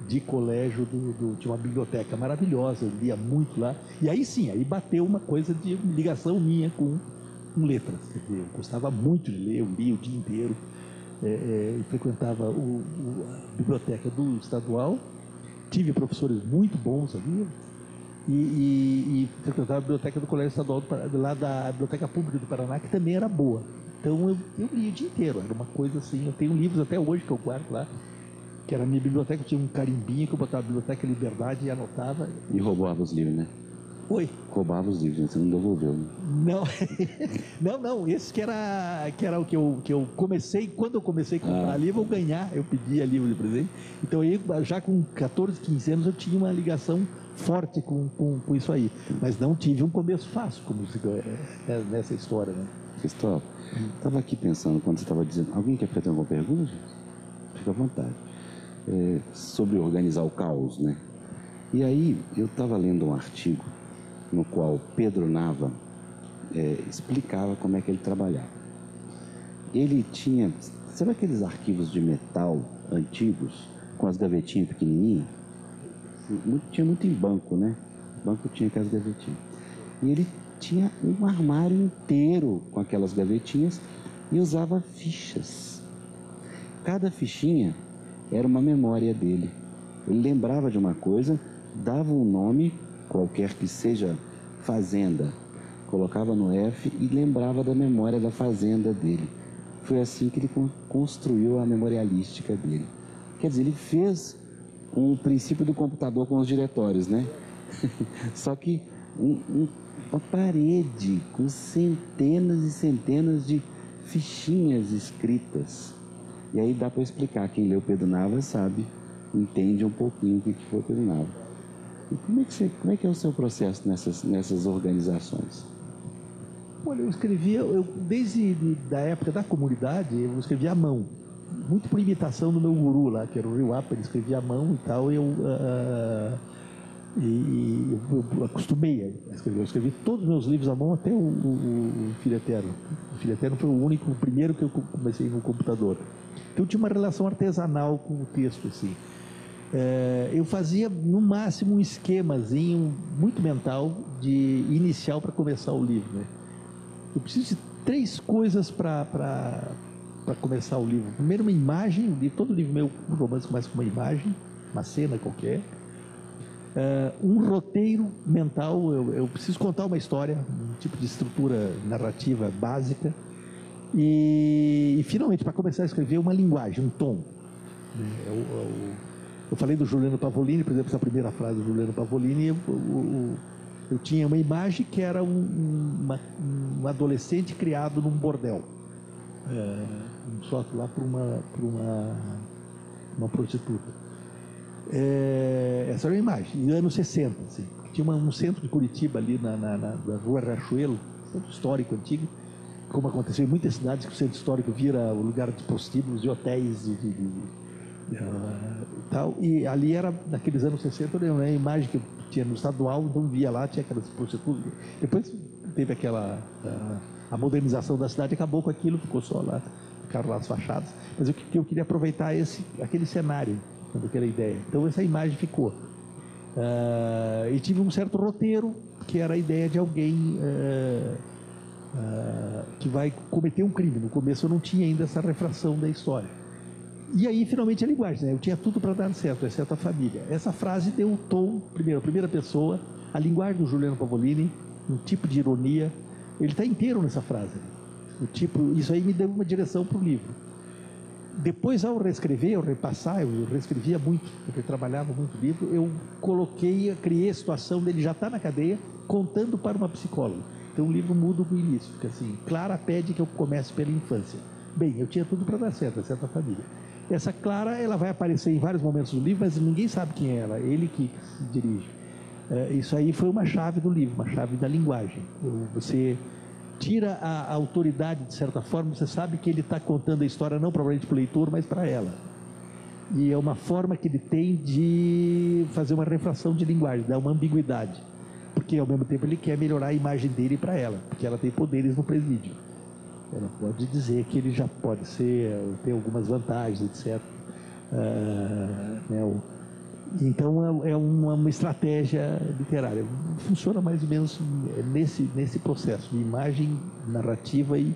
de colégio, tinha uma biblioteca maravilhosa, eu lia muito lá. E aí sim, aí bateu uma coisa de ligação minha com letras. Quer dizer, eu gostava muito de ler, eu lia o dia inteiro. Frequentava a biblioteca do Estadual, tive professores muito bons ali, e frequentava a biblioteca do Colégio Estadual, lá da Biblioteca Pública do Paraná, que também era boa. Então eu lia o dia inteiro, era uma coisa assim. Eu tenho livros até hoje que eu guardo lá, que era a minha biblioteca, eu tinha um carimbinho que eu botava Biblioteca Liberdade e anotava. E roubava os livros, né? Oi? Roubava os livros, você não devolveu, né? Não, esse que era o que eu comecei, quando eu comecei a comprar livro, eu pedia livro de presente. Então aí, já com 14, 15 anos, eu tinha uma ligação forte com isso aí. Mas não tive um começo fácil, como nessa história, né? Cristóvão, estava aqui pensando quando você estava dizendo. Alguém quer fazer alguma pergunta, gente? Fica à vontade. Sobre organizar o caos, né? E aí, eu estava lendo um artigo no qual Pedro Nava explicava como é que ele trabalhava. Ele tinha, sabe aqueles arquivos de metal antigos, com as gavetinhas pequenininhas? Tinha muito em banco, né? Banco tinha aquelas gavetinhas. E ele tinha um armário inteiro com aquelas gavetinhas e usava fichas. Cada fichinha era uma memória dele. Ele lembrava de uma coisa, dava um nome, qualquer que seja fazenda, colocava no F e lembrava da memória da fazenda dele. Foi assim que ele construiu a memorialística dele. Quer dizer, ele fez um princípio do computador com os diretórios, né? Só que uma parede com centenas e centenas de fichinhas escritas. E aí dá para explicar, quem leu Pedro Nava sabe entende um pouquinho o que foi terminado. E como é que é o seu processo nessas organizações? Olha, desde da época da comunidade, eu escrevia à mão. Muito por imitação do meu guru lá, que era o Rio Apa, ele escrevia à mão e tal, eu acostumei a escrever. Eu escrevi todos os meus livros à mão até o Filho Eterno. O Filho Eterno foi o primeiro que eu comecei no computador. Então eu tinha uma relação artesanal com o texto, assim. Eu fazia, no máximo, um esquemazinho muito mental inicial para começar o livro, né? Eu preciso de 3 coisas para começar o livro. Primeiro, uma imagem. Todo livro meu, um romance começa com uma imagem, uma cena qualquer. Um roteiro mental. Eu preciso contar uma história, um tipo de estrutura narrativa básica. E finalmente, para começar a escrever, uma linguagem, um tom. Eu falei do Juliano Pavolini, por exemplo, essa primeira frase do Juliano Pavolini, eu tinha uma imagem que era um adolescente criado num bordel, só lá por uma prostituta. Essa era uma imagem, em anos 60, assim. Tinha um centro de Curitiba ali na rua Riachuelo, centro histórico antigo, como aconteceu em muitas cidades, que o centro histórico vira o lugar de prostíbulos, de hotéis, tal. E ali era, naqueles anos 60, uma imagem que eu tinha no estadual, então via lá, tinha aquelas prostitutas. Depois teve a modernização da cidade, acabou com aquilo, ficou só lá, ficaram lá as fachadas. Mas eu queria aproveitar aquele cenário, aquela ideia. Então essa imagem ficou. E tive um certo roteiro, que era a ideia de alguém que vai cometer um crime. No começo eu não tinha ainda essa refração da história. E aí, finalmente, a linguagem, né? Eu tinha tudo para dar certo, exceto a família. Essa frase deu um tom, primeiro, a primeira pessoa, a linguagem do Juliano Pavolini, um tipo de ironia. Ele está inteiro nessa frase. Isso aí me deu uma direção para o livro. Depois, ao reescrever, ao repassar, eu reescrevia muito, porque eu trabalhava muito o livro, eu criei a situação dele já estar na cadeia, contando para uma psicóloga. Então o livro muda o início, fica assim: Clara pede que eu comece pela infância. Bem, eu tinha tudo para dar certo, exceto a família. Essa Clara, ela vai aparecer em vários momentos do livro, mas ninguém sabe quem é ela, ele que se dirige. Isso aí foi uma chave do livro, uma chave da linguagem. Você tira a autoridade, de certa forma, você sabe que ele está contando a história não provavelmente para o leitor, mas para ela. E é uma forma que ele tem de fazer uma refração de linguagem, dar uma ambiguidade. Porque, ao mesmo tempo, ele quer melhorar a imagem dele para ela, porque ela tem poderes no presídio. Ela pode dizer que ele já pode ter algumas vantagens, etc. Então é uma estratégia literária. Funciona mais ou menos nesse processo de imagem, narrativa e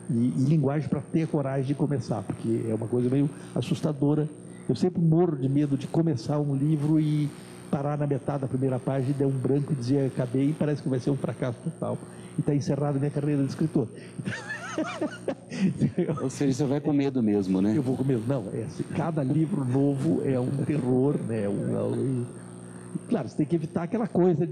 linguagem, para ter a coragem de começar, porque é uma coisa meio assustadora. Eu sempre morro de medo de começar um livro e parar na metade da primeira página e der um branco e dizer acabei, e parece que vai ser um fracasso total. E está encerrada a minha carreira de escritor. Ou seja, você vai com medo mesmo, né? Eu vou com medo. Não, cada livro novo é um terror, né? Claro, você tem que evitar aquela coisa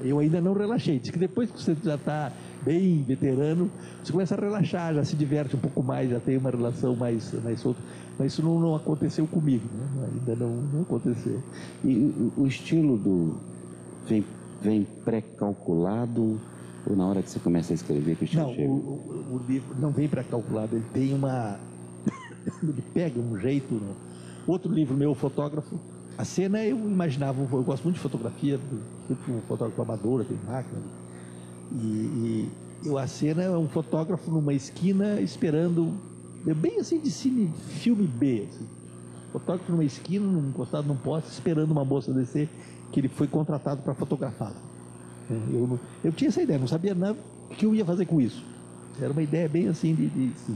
eu ainda não relaxei. Diz que depois que você já está bem veterano, você começa a relaxar, já se diverte um pouco mais, já tem uma relação mais solta. Mas isso não aconteceu comigo, né? Ainda não aconteceu. E o estilo vem pré-calculado, ou na hora que você começa a escrever que o estilo chega? O livro não vem pré-calculado, ele tem ele pega um jeito. Outro livro meu, Fotógrafo, a cena eu imaginava, eu gosto muito de fotografia, eu fui um fotógrafo amador, tenho máquina, a cena é um fotógrafo numa esquina esperando, bem assim de filme B, assim. Fotógrafo numa esquina, encostado num poste, esperando uma moça descer, que ele foi contratado para fotografá-la. Eu tinha essa ideia, não sabia nada o que eu ia fazer com isso. Era uma ideia bem assim assim.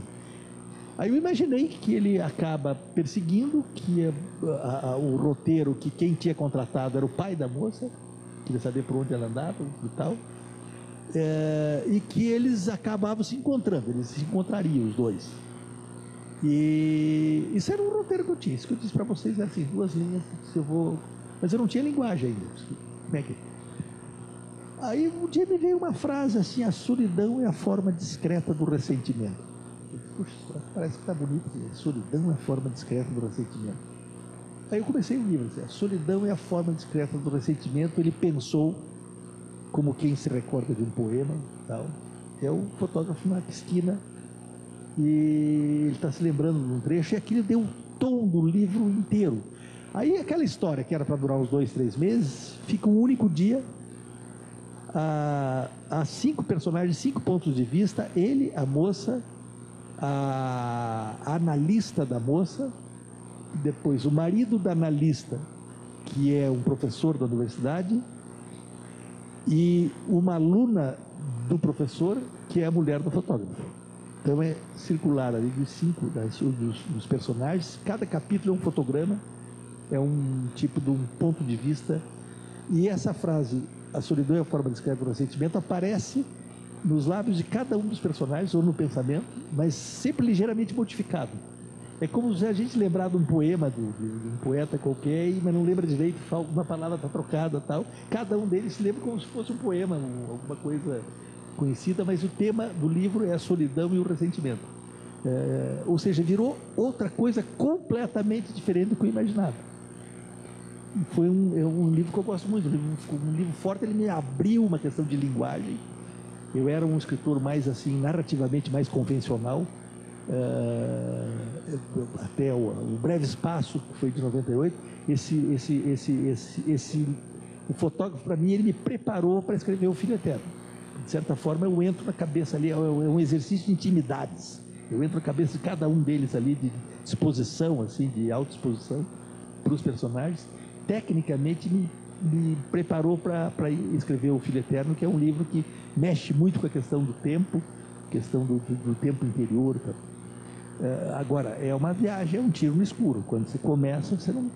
Aí eu imaginei que ele acaba perseguindo, que o roteiro, que quem tinha contratado era o pai da moça, queria saber por onde ela andava e tal, e que eles acabavam se encontrando, eles se encontrariam os dois. E isso era um roteiro que eu tinha. Isso que eu disse para vocês era assim, 2 linhas, mas eu não tinha linguagem ainda. Como é que é? Aí um dia me veio uma frase assim: a solidão é a forma discreta do ressentimento. Eu disse, puxa, isso parece que está bonito. Solidão é a forma discreta do ressentimento. Aí eu comecei o livro, assim, a solidão é a forma discreta do ressentimento. Ele pensou como quem se recorda de um poema, tal. É o fotógrafo na esquina e ele está se lembrando de um trecho, e aquilo deu o tom do livro inteiro. Aí aquela história que era para durar uns 2, 3 meses, fica um único dia, há 5 personagens, 5 pontos de vista, ele, a moça, a analista da moça, depois o marido da analista, que é um professor da universidade, e uma aluna do professor, que é a mulher do fotógrafo. Então é circular ali dos 5 dos personagens, cada capítulo é um fotograma, é um tipo de um ponto de vista, e essa frase, a solidão é a forma discreta do ressentimento, aparece nos lábios de cada um dos personagens, ou no pensamento, mas sempre ligeiramente modificado. É como se a gente lembrar de um poema, de um poeta qualquer, mas não lembra direito, uma palavra está trocada, tal. Cada um deles se lembra como se fosse um poema, alguma coisa conhecida, mas o tema do livro é a solidão e o ressentimento. Ou seja, virou outra coisa completamente diferente do que eu imaginava. Foi um livro que eu gosto muito, um livro forte. Ele me abriu uma questão de linguagem. Eu era um escritor mais assim, narrativamente mais convencional, até o Breve Espaço, que foi de 98. O fotógrafo, para mim, ele me preparou para escrever O Filho Eterno. De certa forma, eu entro na cabeça ali, é um exercício de intimidades. Eu entro na cabeça de cada um deles ali, de disposição, assim, de autoexposição para os personagens. Tecnicamente, me preparou para escrever O Filho Eterno, que é um livro que mexe muito com a questão do tempo, questão do tempo interior. Agora, é uma viagem, é um tiro no escuro. Quando você começa, você não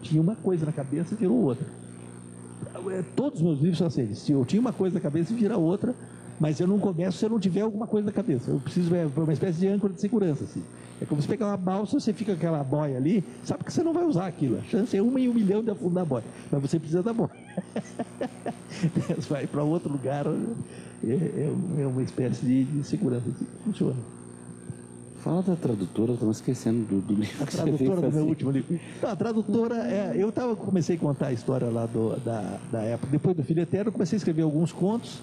tinha uma coisa na cabeça e virou outra. Todos os meus livros são assim, se eu tinha uma coisa na cabeça e vira outra, mas eu não começo se eu não tiver alguma coisa na cabeça. Eu preciso uma espécie de âncora de segurança, assim. É como se pegar uma balsa, você fica com aquela boia ali, sabe que você não vai usar aquilo. A chance é 1 em 1 milhão de afundar a boia, mas você precisa da boia. Você vai para outro lugar, é uma espécie de segurança, assim, funciona. Fala da tradutora, estamos esquecendo do livro. A tradutora do meu último livro. Então, a tradutora, comecei a contar a história lá da época. Depois do Filho Eterno, eu comecei a escrever alguns contos.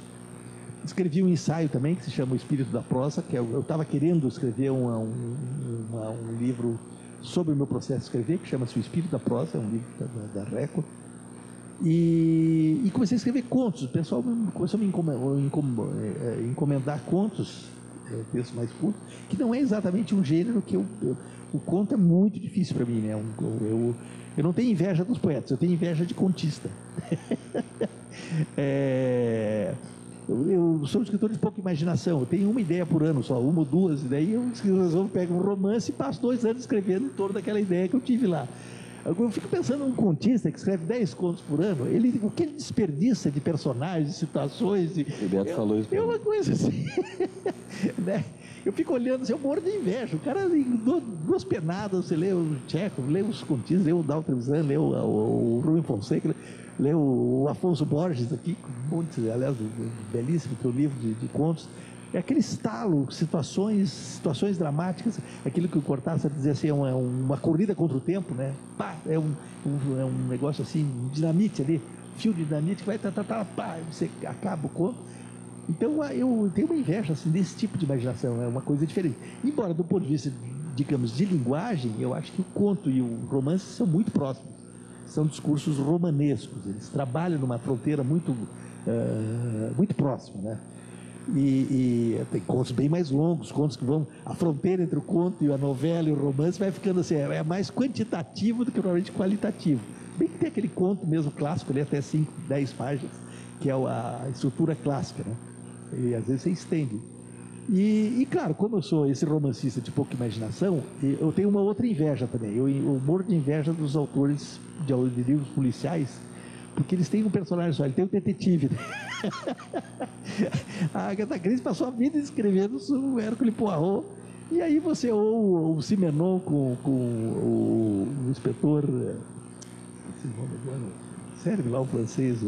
Escrevi um ensaio também, que se chama O Espírito da Prosa, que eu estava querendo escrever um livro sobre o meu processo de escrever, que chama-se O Espírito da Prosa, é um livro da Record. E comecei a escrever contos. O pessoal começou a me encomendar contos, textos mais curtos, que não é exatamente um gênero que o conto é muito difícil para mim, né? Eu não tenho inveja dos poetas, eu tenho inveja de contista. Eu sou um escritor de pouca imaginação, eu tenho uma ideia por ano só, 1 ou 2, e daí eu pego um romance e passo 2 anos escrevendo em torno daquela ideia que eu tive lá. Eu fico pensando num contista que escreve 10 contos por ano, o que ele desperdiça de personagens, de situações. O Beto falou isso. É uma coisa assim. Né? Eu fico olhando assim, eu morro de inveja. O cara, em 2 penadas, você lê o Tchekhov, lê os contistas, lê o Dalton Trevisan, lê o Rubem Fonseca, lê o Afonso Borges aqui, aliás, belíssimo teu livro de contos. É aquele estalo, situações dramáticas, aquilo que o Cortázar dizia assim, é uma corrida contra o tempo, né? Pá, é um negócio assim, um dinamite ali, fio de dinamite que vai, pá, você acaba o conto. Então eu tenho uma inveja assim, desse tipo de imaginação, é uma coisa diferente. Embora do ponto de vista, digamos, de linguagem, eu acho que o conto e o romance são muito próximos. São discursos romanescos, eles trabalham numa fronteira muito próxima, né? E tem contos bem mais longos, contos que vão... A fronteira entre o conto e a novela e o romance vai ficando assim, é mais quantitativo do que provavelmente qualitativo. Bem que tem aquele conto mesmo clássico, ali até 5, 10 páginas, que é a estrutura clássica, né? E às vezes você estende. E claro, como eu sou esse romancista de pouca imaginação, eu tenho uma outra inveja também. Eu morro de inveja dos autores de livros policiais, porque eles têm um personagem só, ele tem um detetive. A Agatha Christie passou a vida escrevendo o Hercule Poirot, e aí você ou o Simenon com o inspetor, esse nome agora, serve lá o francês,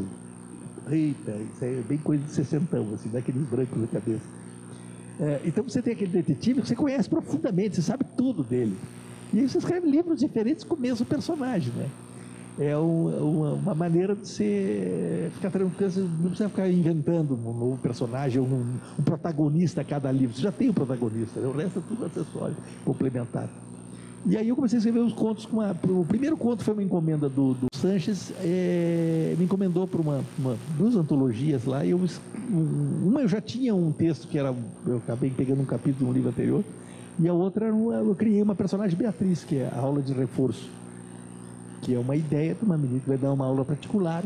eita, isso é bem coisa de 60, assim, daqueles brancos na cabeça. Então você tem aquele detetive que você conhece profundamente, você sabe tudo dele. E aí você escreve livros diferentes com o mesmo personagem, né? É uma maneira de você ficar tranquilo, você não precisa ficar inventando um novo personagem, um protagonista a cada livro. Você já tem um protagonista, né? O resto é tudo acessório, complementar. E aí eu comecei a escrever uns contos o primeiro conto foi uma encomenda do Sanches, me encomendou para duas antologias lá, e uma eu já tinha um texto que eu acabei pegando um capítulo de um livro anterior, e a outra eu criei uma personagem Beatriz, que é a aula de reforço, que é uma ideia de uma menina que vai dar uma aula particular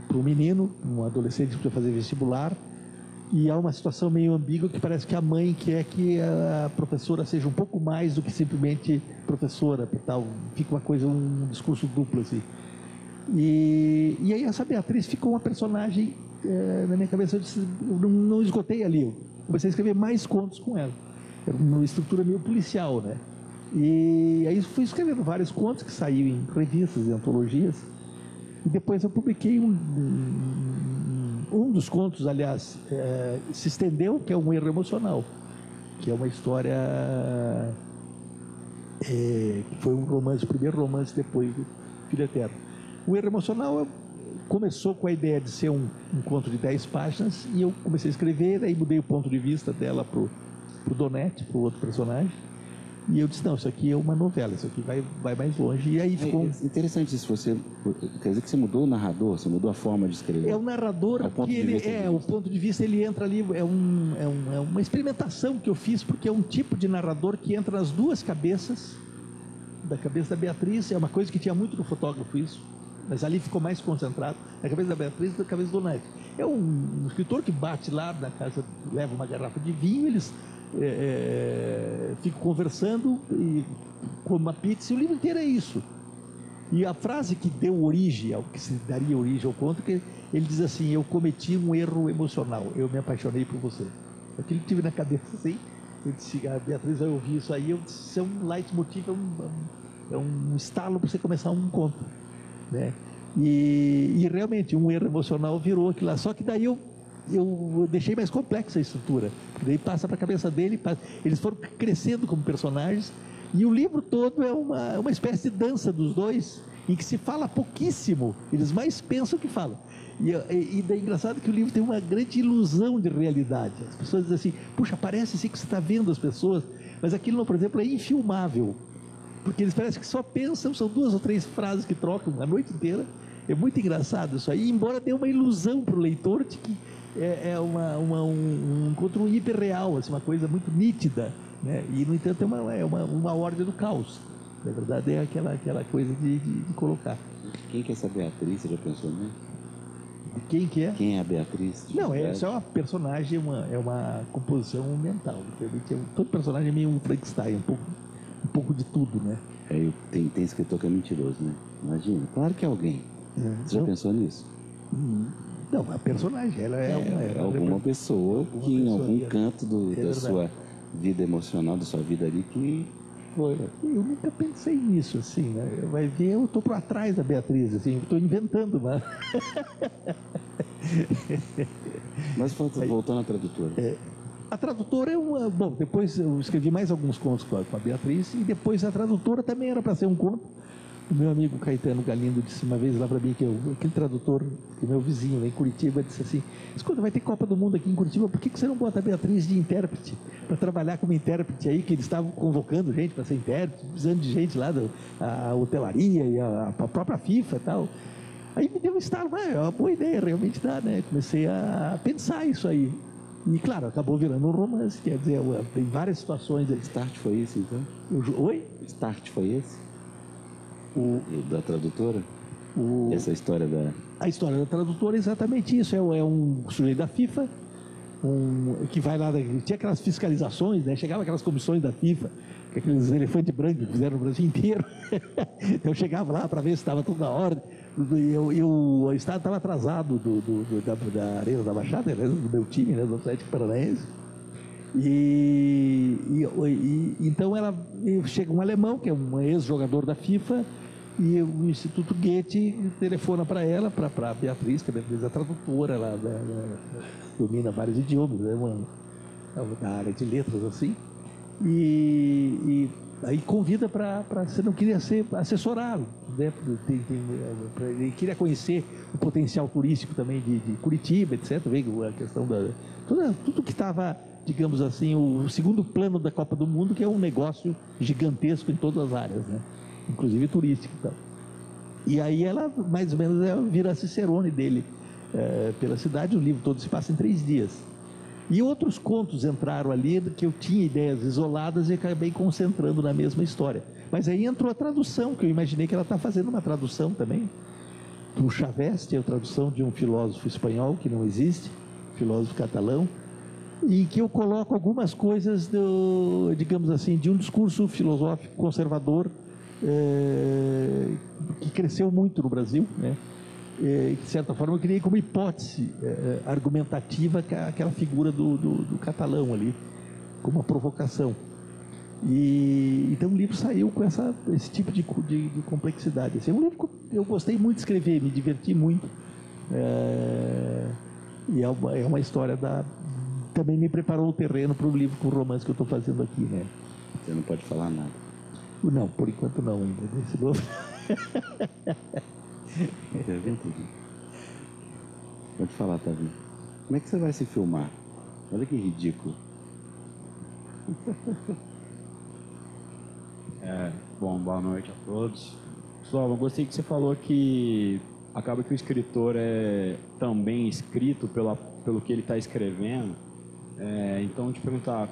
para um menino, um adolescente que precisa fazer vestibular. E há uma situação meio ambígua que parece que a mãe quer que a professora seja um pouco mais do que simplesmente professora, tal. Fica uma coisa, um discurso duplo assim. E aí essa Beatriz ficou uma personagem na minha cabeça. Eu não esgotei ali. Eu comecei a escrever mais contos com ela. Era uma estrutura meio policial, né? E aí fui escrevendo vários contos que saíram em revistas e antologias. E depois eu publiquei um dos contos, aliás, se estendeu, que é Um Erro Emocional, que é uma história que foi um romance, o primeiro romance depois do Filho Eterno. O Erro Emocional começou com a ideia de ser um conto de 10 páginas, e eu comecei a escrever, aí mudei o ponto de vista dela para o Donete, para o outro personagem. E eu disse, não, isso aqui é uma novela, isso aqui vai mais longe. E aí ficou... Interessante isso, quer dizer que você mudou o narrador, você mudou a forma de escrever. É o narrador que o ponto de vista, ele entra ali, é uma experimentação que eu fiz, porque é um tipo de narrador que entra nas duas cabeças, da cabeça da Beatriz, é uma coisa que tinha muito no fotógrafo isso, mas ali ficou mais concentrado, na cabeça da Beatriz e na cabeça do Donete. É um escritor que bate lá na casa, leva uma garrafa de vinho, eles... fico conversando e como uma pizza, e o livro inteiro é isso. E a frase que deu origem ao que se daria origem ao conto, que ele diz assim: eu cometi um erro emocional, eu me apaixonei por você. Aquilo que tive na cabeça assim, eu disse, a Beatriz vai ouvir isso aí, eu disse, isso é um leitmotiv, é um estalo para você começar um conto, né? E realmente um erro emocional virou aquilo lá, só que daí eu deixei mais complexa a estrutura. Daí passa para a cabeça dele, eles foram crescendo como personagens, e o livro todo é uma espécie de dança dos dois, em que se fala pouquíssimo, eles mais pensam que falam. E daí é engraçado que o livro tem uma grande ilusão de realidade. As pessoas dizem assim, puxa, parece assim que você está vendo as pessoas, mas aquilo, por exemplo, é infilmável, porque eles parecem que só pensam, são 2 ou 3 frases que trocam a noite inteira. É muito engraçado isso aí, embora tenha uma ilusão para o leitor de que um encontro hiperreal, assim, uma coisa muito nítida, né? E no entanto é uma ordem do caos. Na verdade é aquela coisa de colocar. Quem que é essa Beatriz? Você já pensou, né? Quem que é? Quem é a Beatriz? Não, essa é uma personagem, é uma composição mental. Todo personagem é meio um Frankenstein, um pouco de tudo, né? Tem escritor que é mentiroso, né? Imagina, claro que é alguém. Você já pensou nisso? Não, a personagem, ela é alguma pessoa que em algum canto da sua vida emocional, da sua vida ali, que foi. Eu nunca pensei nisso, assim, né? Vai ver, eu estou por atrás da Beatriz, assim, estou inventando, mas... Mas voltando à tradutora. A tradutora é uma... Bom, depois eu escrevi mais alguns contos com a Beatriz, e depois a tradutora também era para ser um conto. O meu amigo Caetano Galindo disse uma vez lá para mim, que aquele tradutor, que é meu vizinho lá em Curitiba, disse assim, escuta, vai ter Copa do Mundo aqui em Curitiba, por que você não bota a Beatriz de intérprete, para trabalhar como intérprete aí, que eles estavam convocando gente para ser intérprete, precisando de gente lá, a hotelaria e a própria FIFA e tal. Aí me deu um estalo, é uma boa ideia, realmente dá, né? Comecei a pensar isso aí. E claro, acabou virando um romance, quer dizer, tem várias situações. Start foi esse, então? Oi? Start foi esse? Da tradutora? Essa história da... A história da tradutora é exatamente isso. É um sujeito da FIFA, que vai lá, tinha aquelas fiscalizações, né? Chegava aquelas comissões da FIFA, aqueles elefantes brancos que fizeram no Brasil inteiro. Eu chegava lá para ver se estava tudo na ordem. E o estado estava atrasado da Arena da Baixada, né? Do meu time, né? Do Atlético Paranaense. Então chega um alemão, que é um ex-jogador da FIFA, E o Instituto Goethe telefona para ela, para a Beatriz, que a Beatriz é tradutora, ela domina vários idiomas, da área de letras, assim. E aí convida para você não queria assessorá-lo, né? Ele queria conhecer o potencial turístico também de Curitiba, etc. Veio a questão tudo que estava, digamos assim, o segundo plano da Copa do Mundo, que é um negócio gigantesco em todas as áreas, né? Inclusive turístico e tal. E aí ela, mais ou menos, vira a cicerone dele pela cidade. O livro todo se passa em 3 dias. E outros contos entraram ali, que eu tinha ideias isoladas e acabei concentrando na mesma história. Mas aí entrou a tradução, que eu imaginei que ela está fazendo uma tradução também. Do Chavez, que é a tradução de um filósofo espanhol, que não existe, filósofo catalão, e que eu coloco algumas coisas, digamos assim, de um discurso filosófico conservador, que cresceu muito no Brasil, né? De certa forma eu criei como hipótese argumentativa aquela figura do catalão ali, como uma provocação. E então o livro saiu com esse tipo de complexidade. Assim, é um livro que eu gostei muito de escrever, me diverti muito, e é uma história também me preparou o terreno para o livro, com o romance que eu estou fazendo aqui, né? Você não pode falar nada. Não, por enquanto não ainda. Esse novo... Pode falar, Tavi. Como é que você vai se filmar? Olha que ridículo. Bom, boa noite a todos. Pessoal, eu gostei que você falou que acaba que o escritor é também escrito pelo que ele está escrevendo. Então, te perguntar,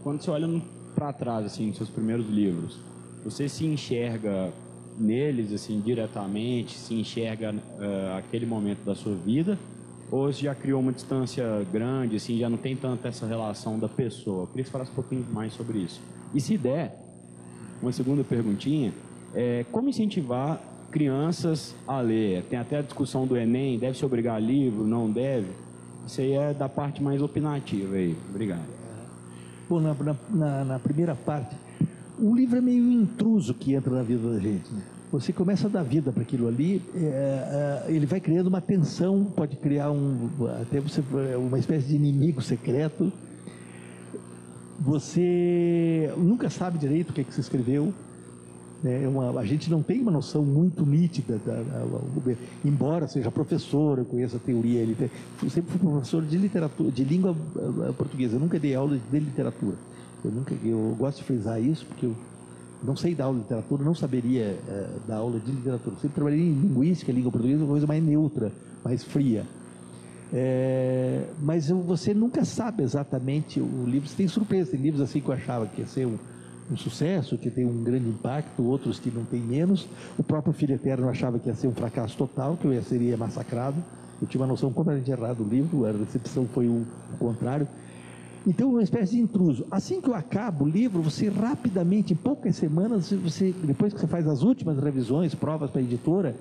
quando você olha para trás, assim, nos seus primeiros livros, você se enxerga neles, assim, diretamente, se enxerga aquele momento da sua vida, ou você já criou uma distância grande, assim, já não tem tanta essa relação da pessoa? Eu queria que você falasse um pouquinho mais sobre isso. E se der, uma segunda perguntinha, como incentivar crianças a ler? Tem até a discussão do Enem, deve se obrigar a livro, não deve? Isso aí é da parte mais opinativa aí. Obrigado. Bom, na primeira parte, o livro é meio intruso que entra na vida da gente, né? Você começa a dar vida para aquilo ali, ele vai criando uma tensão, pode criar até uma espécie de inimigo secreto. Você nunca sabe direito o que você escreveu, né? A gente não tem uma noção muito nítida, embora seja professor, eu conheço a teoria, eu sempre fui professor de literatura, de língua portuguesa, eu nunca dei aula de literatura. Eu gosto de frisar isso, porque eu não sei dar aula de literatura, não saberia dar aula de literatura. Eu sempre trabalhei em linguística, língua portuguesa, uma coisa mais neutra, mais fria. Mas você nunca sabe exatamente o livro. Você tem surpresa, tem livros assim que eu achava que ia ser um sucesso, que tem um grande impacto, outros que não tem menos. O próprio Filho Eterno achava que ia ser um fracasso total, que eu seria massacrado. Eu tinha uma noção completamente errada do livro, a recepção foi o contrário. Então, uma espécie de intruso. Assim que eu acabo o livro, você rapidamente, em poucas semanas, depois que você faz as últimas revisões, provas para a editora,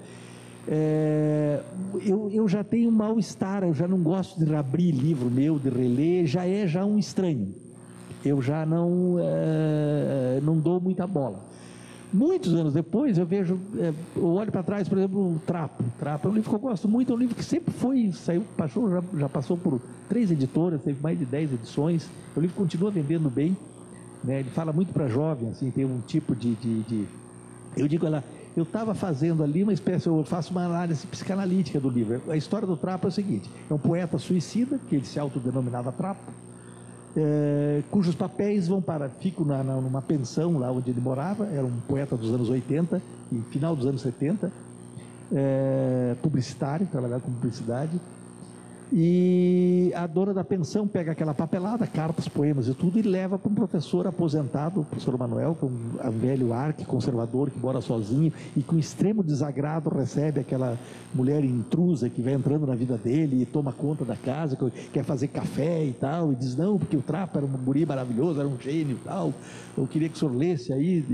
eu já tenho um mal-estar, eu já não gosto de abrir livro meu, de reler, já um estranho. Eu já não dou muita bola. Muitos anos depois, eu olho para trás, por exemplo, o Trapo. Trapo é um livro que eu gosto muito, é um livro que sempre já passou por 3 editoras, teve mais de 10 edições. O livro continua vendendo bem, né? Ele fala muito para jovem, assim, tem um tipo de... Eu digo, eu estava fazendo ali uma espécie, eu faço uma análise psicanalítica do livro. A história do Trapo é o seguinte: é um poeta suicida, que ele se autodenominava Trapo, cujos papéis ficam numa pensão lá onde ele morava. Era um poeta dos anos 80 e final dos anos 70, publicitário, trabalhava com publicidade, e a dona da pensão pega aquela papelada, cartas, poemas e tudo, e leva para um professor aposentado, o professor Manuel, que é um velho arqui-conservador que mora sozinho e com extremo desagrado recebe aquela mulher intrusa que vai entrando na vida dele e toma conta da casa, quer fazer café e tal, e diz não, porque o Trapo era um guri maravilhoso, era um gênio e tal, eu queria que o senhor lesse aí,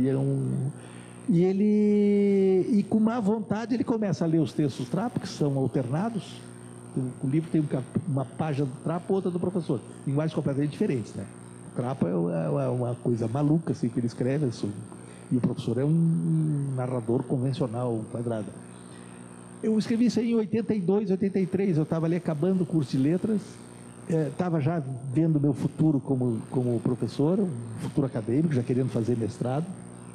e com má vontade ele começa a ler os textos do Trapo, que são alternados. O livro tem uma página do Trapo, outra do professor, linguagens completamente diferentes, né? O Trapo é uma coisa maluca assim que ele escreve, E o professor é um narrador convencional, quadrado. Eu escrevi isso aí em 82, 83, eu estava ali acabando o curso de letras, estava já vendo meu futuro como professor, um futuro acadêmico, já querendo fazer mestrado,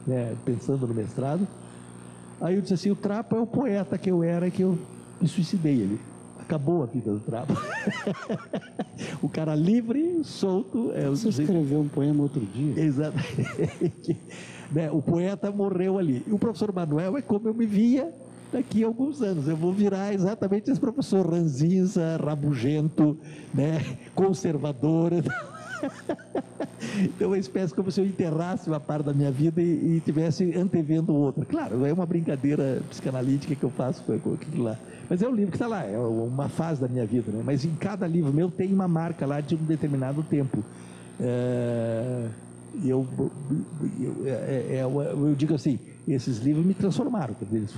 né, pensando no mestrado. Aí eu disse assim, o Trapo é o poeta que eu era, que eu me suicidei ali. Acabou a vida do Trapo. O cara livre, solto. Você escreveu um poema outro dia. Exatamente. Né, o poeta morreu ali. E o professor Manuel é como eu me via daqui a alguns anos. Eu vou virar exatamente esse professor ranzinza, rabugento, né, conservador. Então é uma espécie como se eu enterrasse uma parte da minha vida e tivesse antevendo outra. Claro, é uma brincadeira psicanalítica que eu faço com aquilo lá. Mas é um livro que está lá, é uma fase da minha vida, né? Mas em cada livro meu tem uma marca lá de um determinado tempo. Eu digo assim, esses livros me transformaram, quer dizer, eles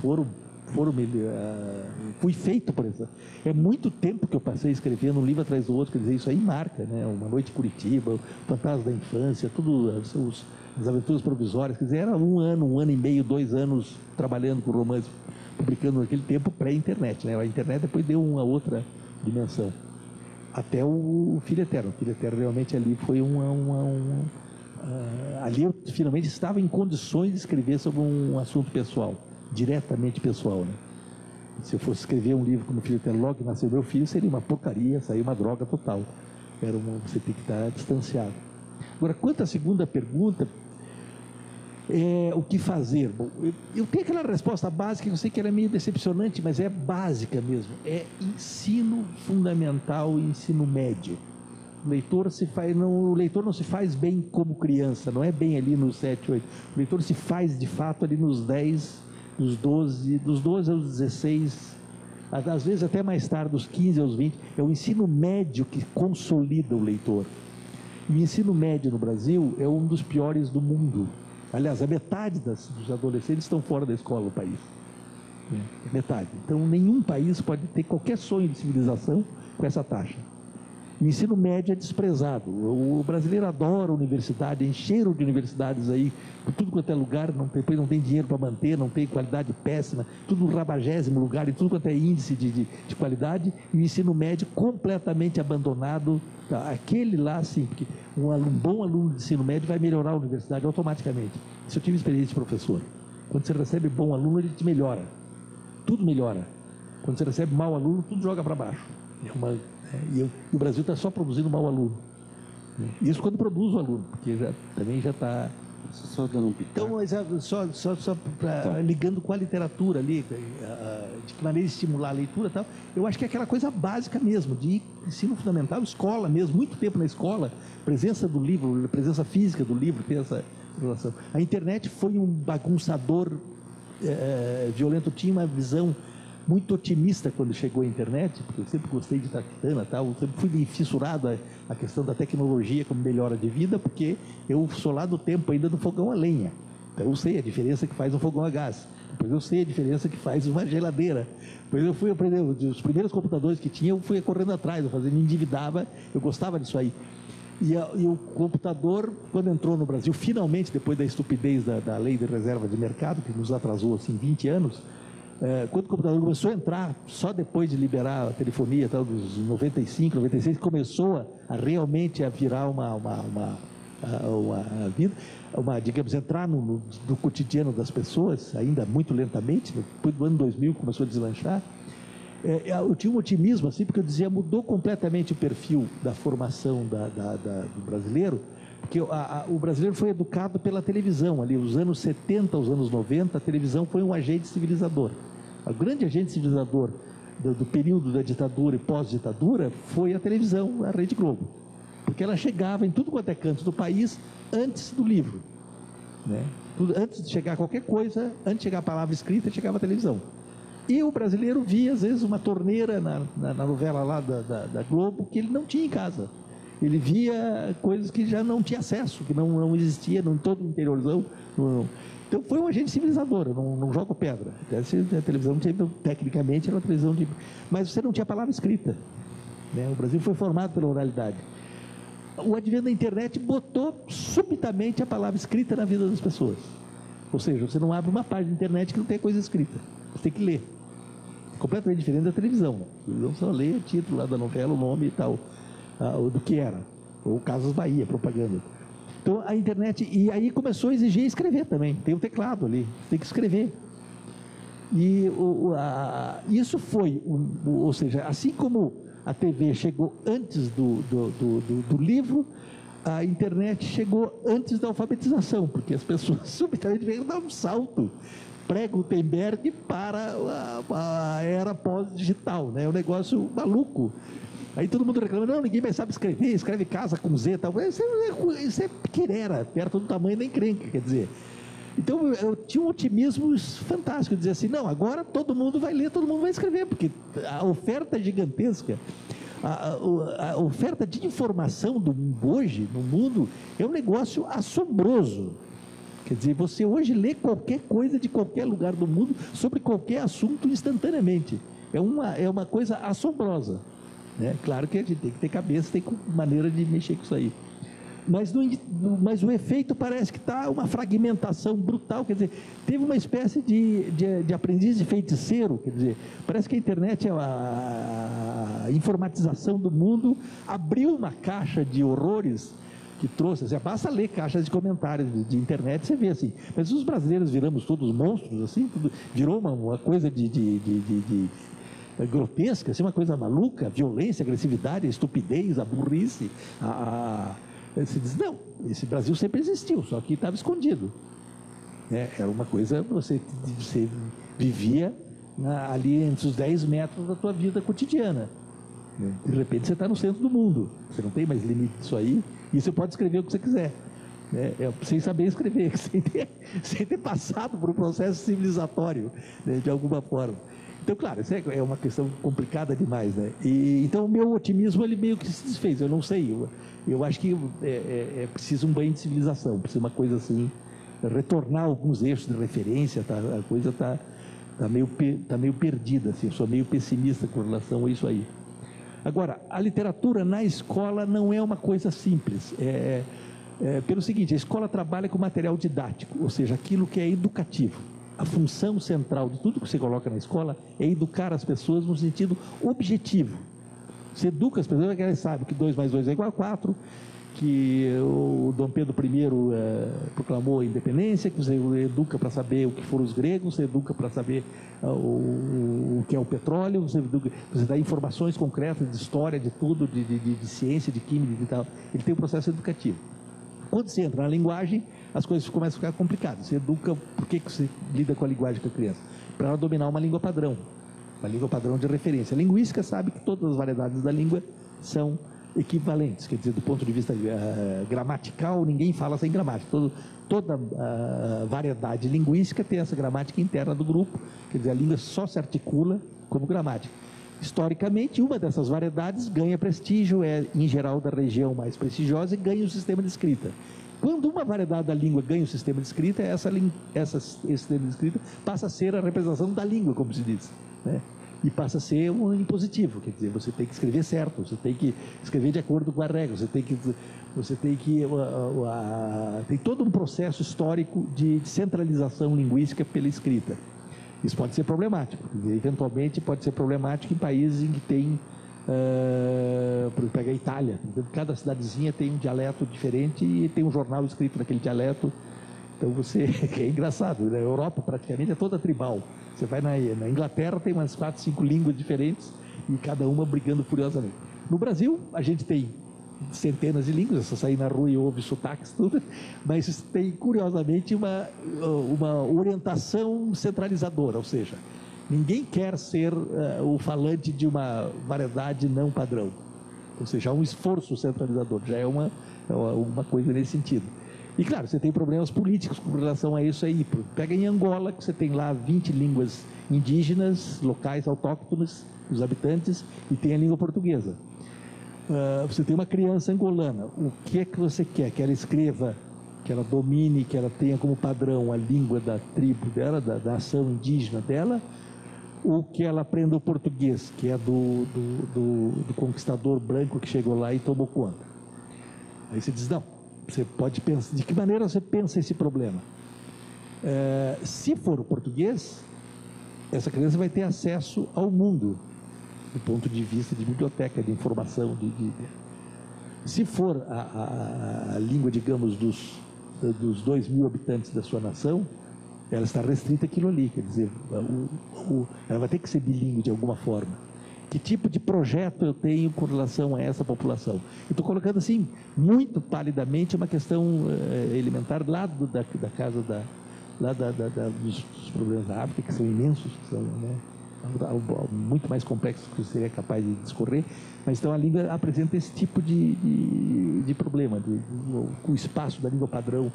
fui feito por isso. É muito tempo que eu passei escrevendo um livro atrás do outro, quer dizer, isso aí marca, né? Uma Noite em Curitiba, o Fantasma da Infância, tudo, as Aventuras Provisórias, quer dizer, era um ano e meio, 2 anos trabalhando com romance, publicando naquele tempo pré-internet, né? A internet depois deu uma outra dimensão. Até o Filho Eterno. O Filho Eterno realmente ali foi ali eu finalmente estava em condições de escrever sobre um assunto pessoal, diretamente pessoal, né? Se eu fosse escrever um livro como Filho Eterno, logo que nasceu meu filho, seria uma porcaria, seria uma droga total. Você tem que estar distanciado. Agora, quanto à segunda pergunta, o que fazer? Bom, eu tenho aquela resposta básica, eu sei que ela é meio decepcionante, mas é básica mesmo. É ensino fundamental e ensino médio. O leitor não se faz bem como criança, não é bem ali nos 7, 8. O leitor se faz de fato ali nos 10, dos 12 aos 16, às vezes até mais tarde, dos 15 aos 20. É o ensino médio que consolida o leitor. E o ensino médio no Brasil é um dos piores do mundo. Aliás, a metade dos adolescentes estão fora da escola no país. Metade. Então, nenhum país pode ter qualquer sonho de civilização com essa taxa. O ensino médio é desprezado. O brasileiro adora a universidade, encheram de universidades aí, por tudo quanto é lugar, depois não tem dinheiro para manter, não tem qualidade péssima, tudo no 40º lugar, e tudo quanto é índice de qualidade, e o ensino médio completamente abandonado. Tá? Aquele lá, sim, porque um bom aluno de ensino médio vai melhorar a universidade automaticamente. Isso eu tive experiência de professor. Quando você recebe bom aluno, ele te melhora. Tudo melhora. Quando você recebe mau aluno, tudo joga para baixo. E o Brasil está só produzindo mau aluno. Isso quando produz o aluno, porque também já está... Só dando um pitaco. Então, só ligando com a literatura ali, de que maneira estimular a leitura e tal, eu acho que é aquela coisa básica mesmo, de ensino fundamental, escola mesmo, muito tempo na escola, presença do livro, presença física do livro, tem essa relação. A internet foi um bagunçador violento, tinha uma visão muito otimista quando chegou a internet, porque eu sempre gostei de Tactana, tal, eu sempre fui fissurado a questão da tecnologia como melhora de vida, porque eu sou lá do tempo ainda do fogão a lenha. Então eu sei a diferença que faz um fogão a gás, depois eu sei a diferença que faz uma geladeira. Depois eu fui aprender, os primeiros computadores que tinha, eu fui correndo atrás, me endividava, eu gostava disso aí. E o computador, quando entrou no Brasil, finalmente, depois da estupidez da lei de reserva de mercado, que nos atrasou assim 20 anos, quando o computador começou a entrar, só depois de liberar a telefonia, tal, dos 95, 96, começou a realmente a virar digamos, entrar no cotidiano das pessoas, ainda muito lentamente. Depois do ano 2000 começou a deslanchar. Eu tinha um otimismo assim, porque eu dizia, mudou completamente o perfil da formação do brasileiro, porque o brasileiro foi educado pela televisão, ali, os anos 70, os anos 90, a televisão foi um agente civilizador. O grande agente civilizador do período da ditadura e pós-ditadura foi a televisão, a Rede Globo, porque ela chegava em tudo quanto é canto do país antes do livro, né? Antes de chegar qualquer coisa, antes de chegar a palavra escrita, chegava a televisão. E o brasileiro via, às vezes, uma torneira na novela lá da Globo que ele não tinha em casa. Ele via coisas que já não tinha acesso, que não existia em todo o interiorzão. Então foi um agente civilizador, eu não jogo pedra. A televisão, tecnicamente, era uma televisão de... Mas você não tinha palavra escrita, né? O Brasil foi formado pela oralidade. O advento da internet botou subitamente a palavra escrita na vida das pessoas. Ou seja, você não abre uma página de internet que não tem coisa escrita. Você tem que ler. Completamente diferente da televisão. A televisão só lê o título lá da novela, o nome e tal, do que era. Ou Casas Bahia, propaganda. Então, a internet... E aí começou a exigir escrever também. Tem um teclado ali, tem que escrever. E isso foi... ou seja, assim como a TV chegou antes do livro, a internet chegou antes da alfabetização, porque as pessoas subitamente vieram dar um salto pré-Gutenberg para a era pós-digital, né? É um negócio maluco. Aí todo mundo reclama, não, ninguém mais sabe escrever, escreve casa com Z e tal. Isso é pequenera, perto do tamanho da encrenca, quer dizer. Então eu tinha um otimismo fantástico, dizer assim, não, agora todo mundo vai ler, todo mundo vai escrever, porque a oferta é gigantesca. A oferta de informação hoje no mundo é um negócio assombroso. Quer dizer, você hoje lê qualquer coisa de qualquer lugar do mundo sobre qualquer assunto instantaneamente. É uma coisa assombrosa. Né? Claro que a gente tem que ter cabeça, tem maneira de mexer com isso aí. Mas o efeito parece que está uma fragmentação brutal, quer dizer, teve uma espécie de aprendiz de feiticeiro, quer dizer, parece que a internet, a informatização do mundo abriu uma caixa de horrores que trouxe, assim, basta ler caixas de comentários de internet, você vê assim, mas os brasileiros viramos todos monstros, assim, virou uma coisa de grotesca, assim, uma coisa maluca, violência, agressividade, a estupidez, a burrice, você diz, não, esse Brasil sempre existiu, só que estava escondido. Era uma coisa, você vivia ali entre os 10 metros da tua vida cotidiana. De repente você está no centro do mundo, você não tem mais limite disso aí, e você pode escrever o que você quiser. Sem saber escrever, sem ter passado por um processo civilizatório, né, de alguma forma. Então, claro, isso é uma questão complicada demais, né? Então, o meu otimismo, ele meio que se desfez, eu não sei. Eu acho que é preciso um banho de civilização, precisa uma coisa assim, retornar alguns eixos de referência, tá? A coisa está meio perdida, assim, eu sou meio pessimista com relação a isso aí. Agora, a literatura na escola não é uma coisa simples. Pelo seguinte, a escola trabalha com material didático, ou seja, aquilo que é educativo. A função central de tudo que você coloca na escola é educar as pessoas no sentido objetivo. Você educa as pessoas, que elas sabem que 2 mais 2 é igual a 4, que o Dom Pedro I proclamou a independência, que você educa para saber o que foram os gregos, você educa para saber o que é o petróleo, você dá informações concretas de história, de tudo, de ciência, de química e tal. Ele tem um processo educativo. Quando você entra na linguagem, as coisas começam a ficar complicadas. Você educa, por que você lida com a linguagem com a criança? Para ela dominar uma língua padrão de referência. A linguística sabe que todas as variedades da língua são equivalentes, quer dizer, do ponto de vista gramatical, ninguém fala sem gramática. Toda variedade linguística tem essa gramática interna do grupo, quer dizer, a língua só se articula como gramática. Historicamente, uma dessas variedades ganha prestígio, é em geral da região mais prestigiosa e ganha o sistema de escrita. Quando uma variedade da língua ganha o sistema de escrita, esse sistema de escrita passa a ser a representação da língua, como se diz, né? E passa a ser um impositivo, quer dizer, você tem que escrever certo, você tem que escrever de acordo com a regra, tem todo um processo histórico de centralização linguística pela escrita. Isso pode ser problemático, eventualmente pode ser problemático em países em que tem, por exemplo, pega a Itália, cada cidadezinha tem um dialeto diferente e tem um jornal escrito naquele dialeto, então é engraçado, na Europa praticamente é toda tribal, você vai na Inglaterra, tem umas 4, 5 línguas diferentes e cada uma brigando furiosamente. No Brasil, a gente tem centenas de línguas, você sair na rua e ouve sotaques, tudo, mas tem, curiosamente, uma orientação centralizadora, ou seja, ninguém quer ser o falante de uma variedade não padrão, ou seja, há um esforço centralizador, já é uma coisa nesse sentido. E claro, você tem problemas políticos com relação a isso aí. Pega em Angola, que você tem lá 20 línguas indígenas, locais, autóctones, os habitantes, e tem a língua portuguesa. Você tem uma criança angolana, o que é que você quer? Que ela escreva, que ela domine, que ela tenha como padrão a língua da tribo dela, da ação indígena dela, ou que ela aprenda o português, que é do conquistador branco que chegou lá e tomou conta? Aí você diz, não, você pode pensar, de que maneira você pensa esse problema? Se for o português, essa criança vai ter acesso ao mundo, do ponto de vista de biblioteca, de informação. Se for a língua, digamos, dos 2.000 habitantes da sua nação, ela está restrita àquilo ali, quer dizer, ela vai ter que ser bilíngue de alguma forma. Que tipo de projeto eu tenho com relação a essa população? Eu estou colocando assim, muito palidamente, uma questão elementar lá da casa dos problemas da África, que são imensos, que são, né, muito mais complexos que eu seria capaz de discorrer, mas então a língua apresenta esse tipo de problema, o espaço da língua padrão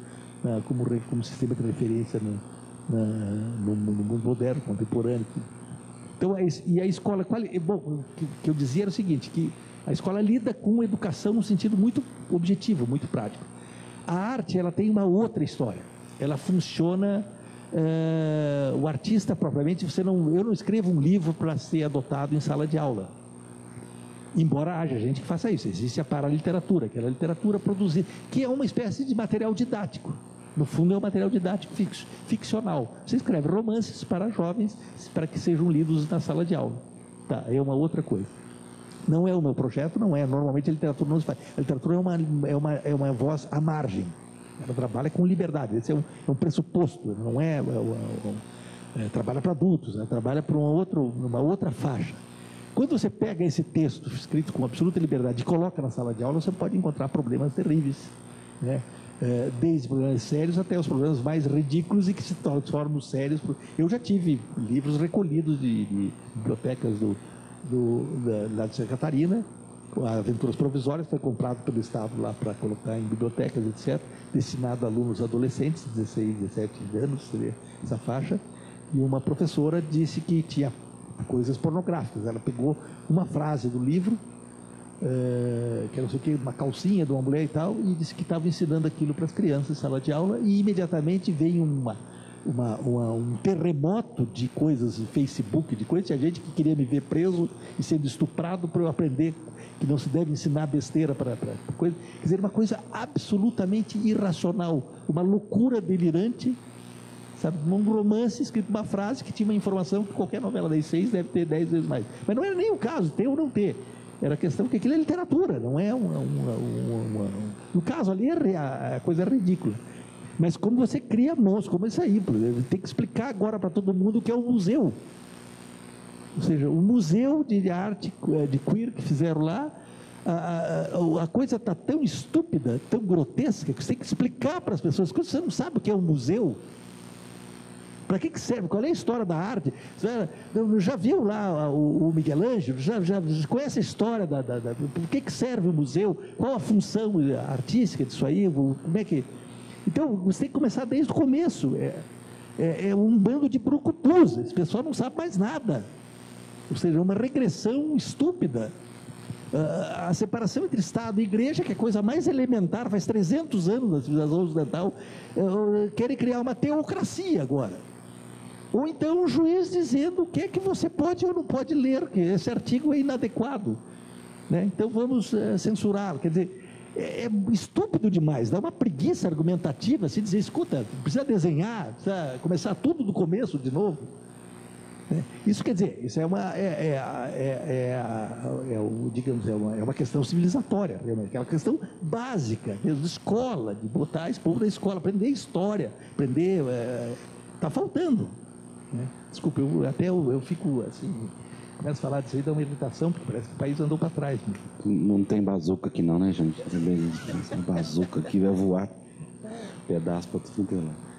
como sistema de referência no mundo moderno, contemporâneo. Então, e a escola, o que eu dizia era o seguinte, que a escola lida com educação no sentido muito objetivo, muito prático. A arte, ela tem uma outra história. Ela funciona, o artista propriamente, eu não escrevo um livro para ser adotado em sala de aula. Embora haja gente que faça isso. Existe a paraliteratura, aquela literatura produzida, que é uma espécie de material didático. No fundo, é um material didático ficcional. Você escreve romances para jovens, para que sejam lidos na sala de aula. Tá, é uma outra coisa. Não é o meu projeto, não é. Normalmente a literatura não se faz. A literatura é uma voz à margem. Ela trabalha com liberdade. Esse é um pressuposto. Não trabalha para adultos, trabalha para uma outra faixa. Quando você pega esse texto escrito com absoluta liberdade e coloca na sala de aula, você pode encontrar problemas terríveis, né? Desde problemas sérios até os problemas mais ridículos e que se tornam sérios. Eu já tive livros recolhidos de bibliotecas da de Santa Catarina, Aventuras Provisórias, foi comprado pelo Estado lá para colocar em bibliotecas, etc., destinado a alunos adolescentes, 16, 17 anos, seria essa faixa, e uma professora disse que tinha coisas pornográficas. Ela pegou uma frase do livro, que era não sei o que, uma calcinha de uma mulher e tal, e disse que estava ensinando aquilo para as crianças em sala de aula, e imediatamente veio um terremoto de coisas no Facebook, de coisas, tinha gente que queria me ver preso e sendo estuprado para eu aprender que não se deve ensinar besteira para coisa. Quer dizer, uma coisa absolutamente irracional, uma loucura delirante, sabe? Um romance escrito uma frase que tinha uma informação que qualquer novela das 6 deve ter 10 vezes mais. Mas não era nem o caso, ter ou não ter. Era a questão que aquilo é literatura, não é no caso ali a coisa é ridícula. Mas como você cria monstros, como isso aí, tem que explicar agora para todo mundo o que é um museu. Ou seja, o museu de arte de queer que fizeram lá, a coisa está tão estúpida, tão grotesca, que você tem que explicar para as pessoas, quando você não sabe o que é um museu. Para que serve? Qual é a história da arte? Já viu lá o Miguel Ângelo? Já conhece a história por que serve o museu? Qual a função artística disso aí? Como é que... Então, você tem que começar desde o começo. É um bando de brucutus. Esse pessoal não sabe mais nada. Ou seja, é uma regressão estúpida. A separação entre Estado e Igreja, que é a coisa mais elementar, faz 300 anos na civilização ocidental, querem criar uma teocracia agora. Ou então o juiz dizendo o que é que você pode ou não pode ler, que esse artigo é inadequado, né? Então vamos censurá-lo. Quer dizer, é estúpido demais, dá uma preguiça argumentativa se dizer, escuta, precisa desenhar, precisa começar tudo do começo de novo. Isso quer dizer, isso é uma questão civilizatória, é uma questão básica, de escola, de botar esse povo na escola, aprender história, aprender, está faltando. Desculpa, eu fico assim, começo a falar disso aí, dá uma irritação, porque parece que o país andou para trás. Não tem bazuca aqui não, né, gente? Tem bazuca aqui, vai voar pedaço para tudo lá.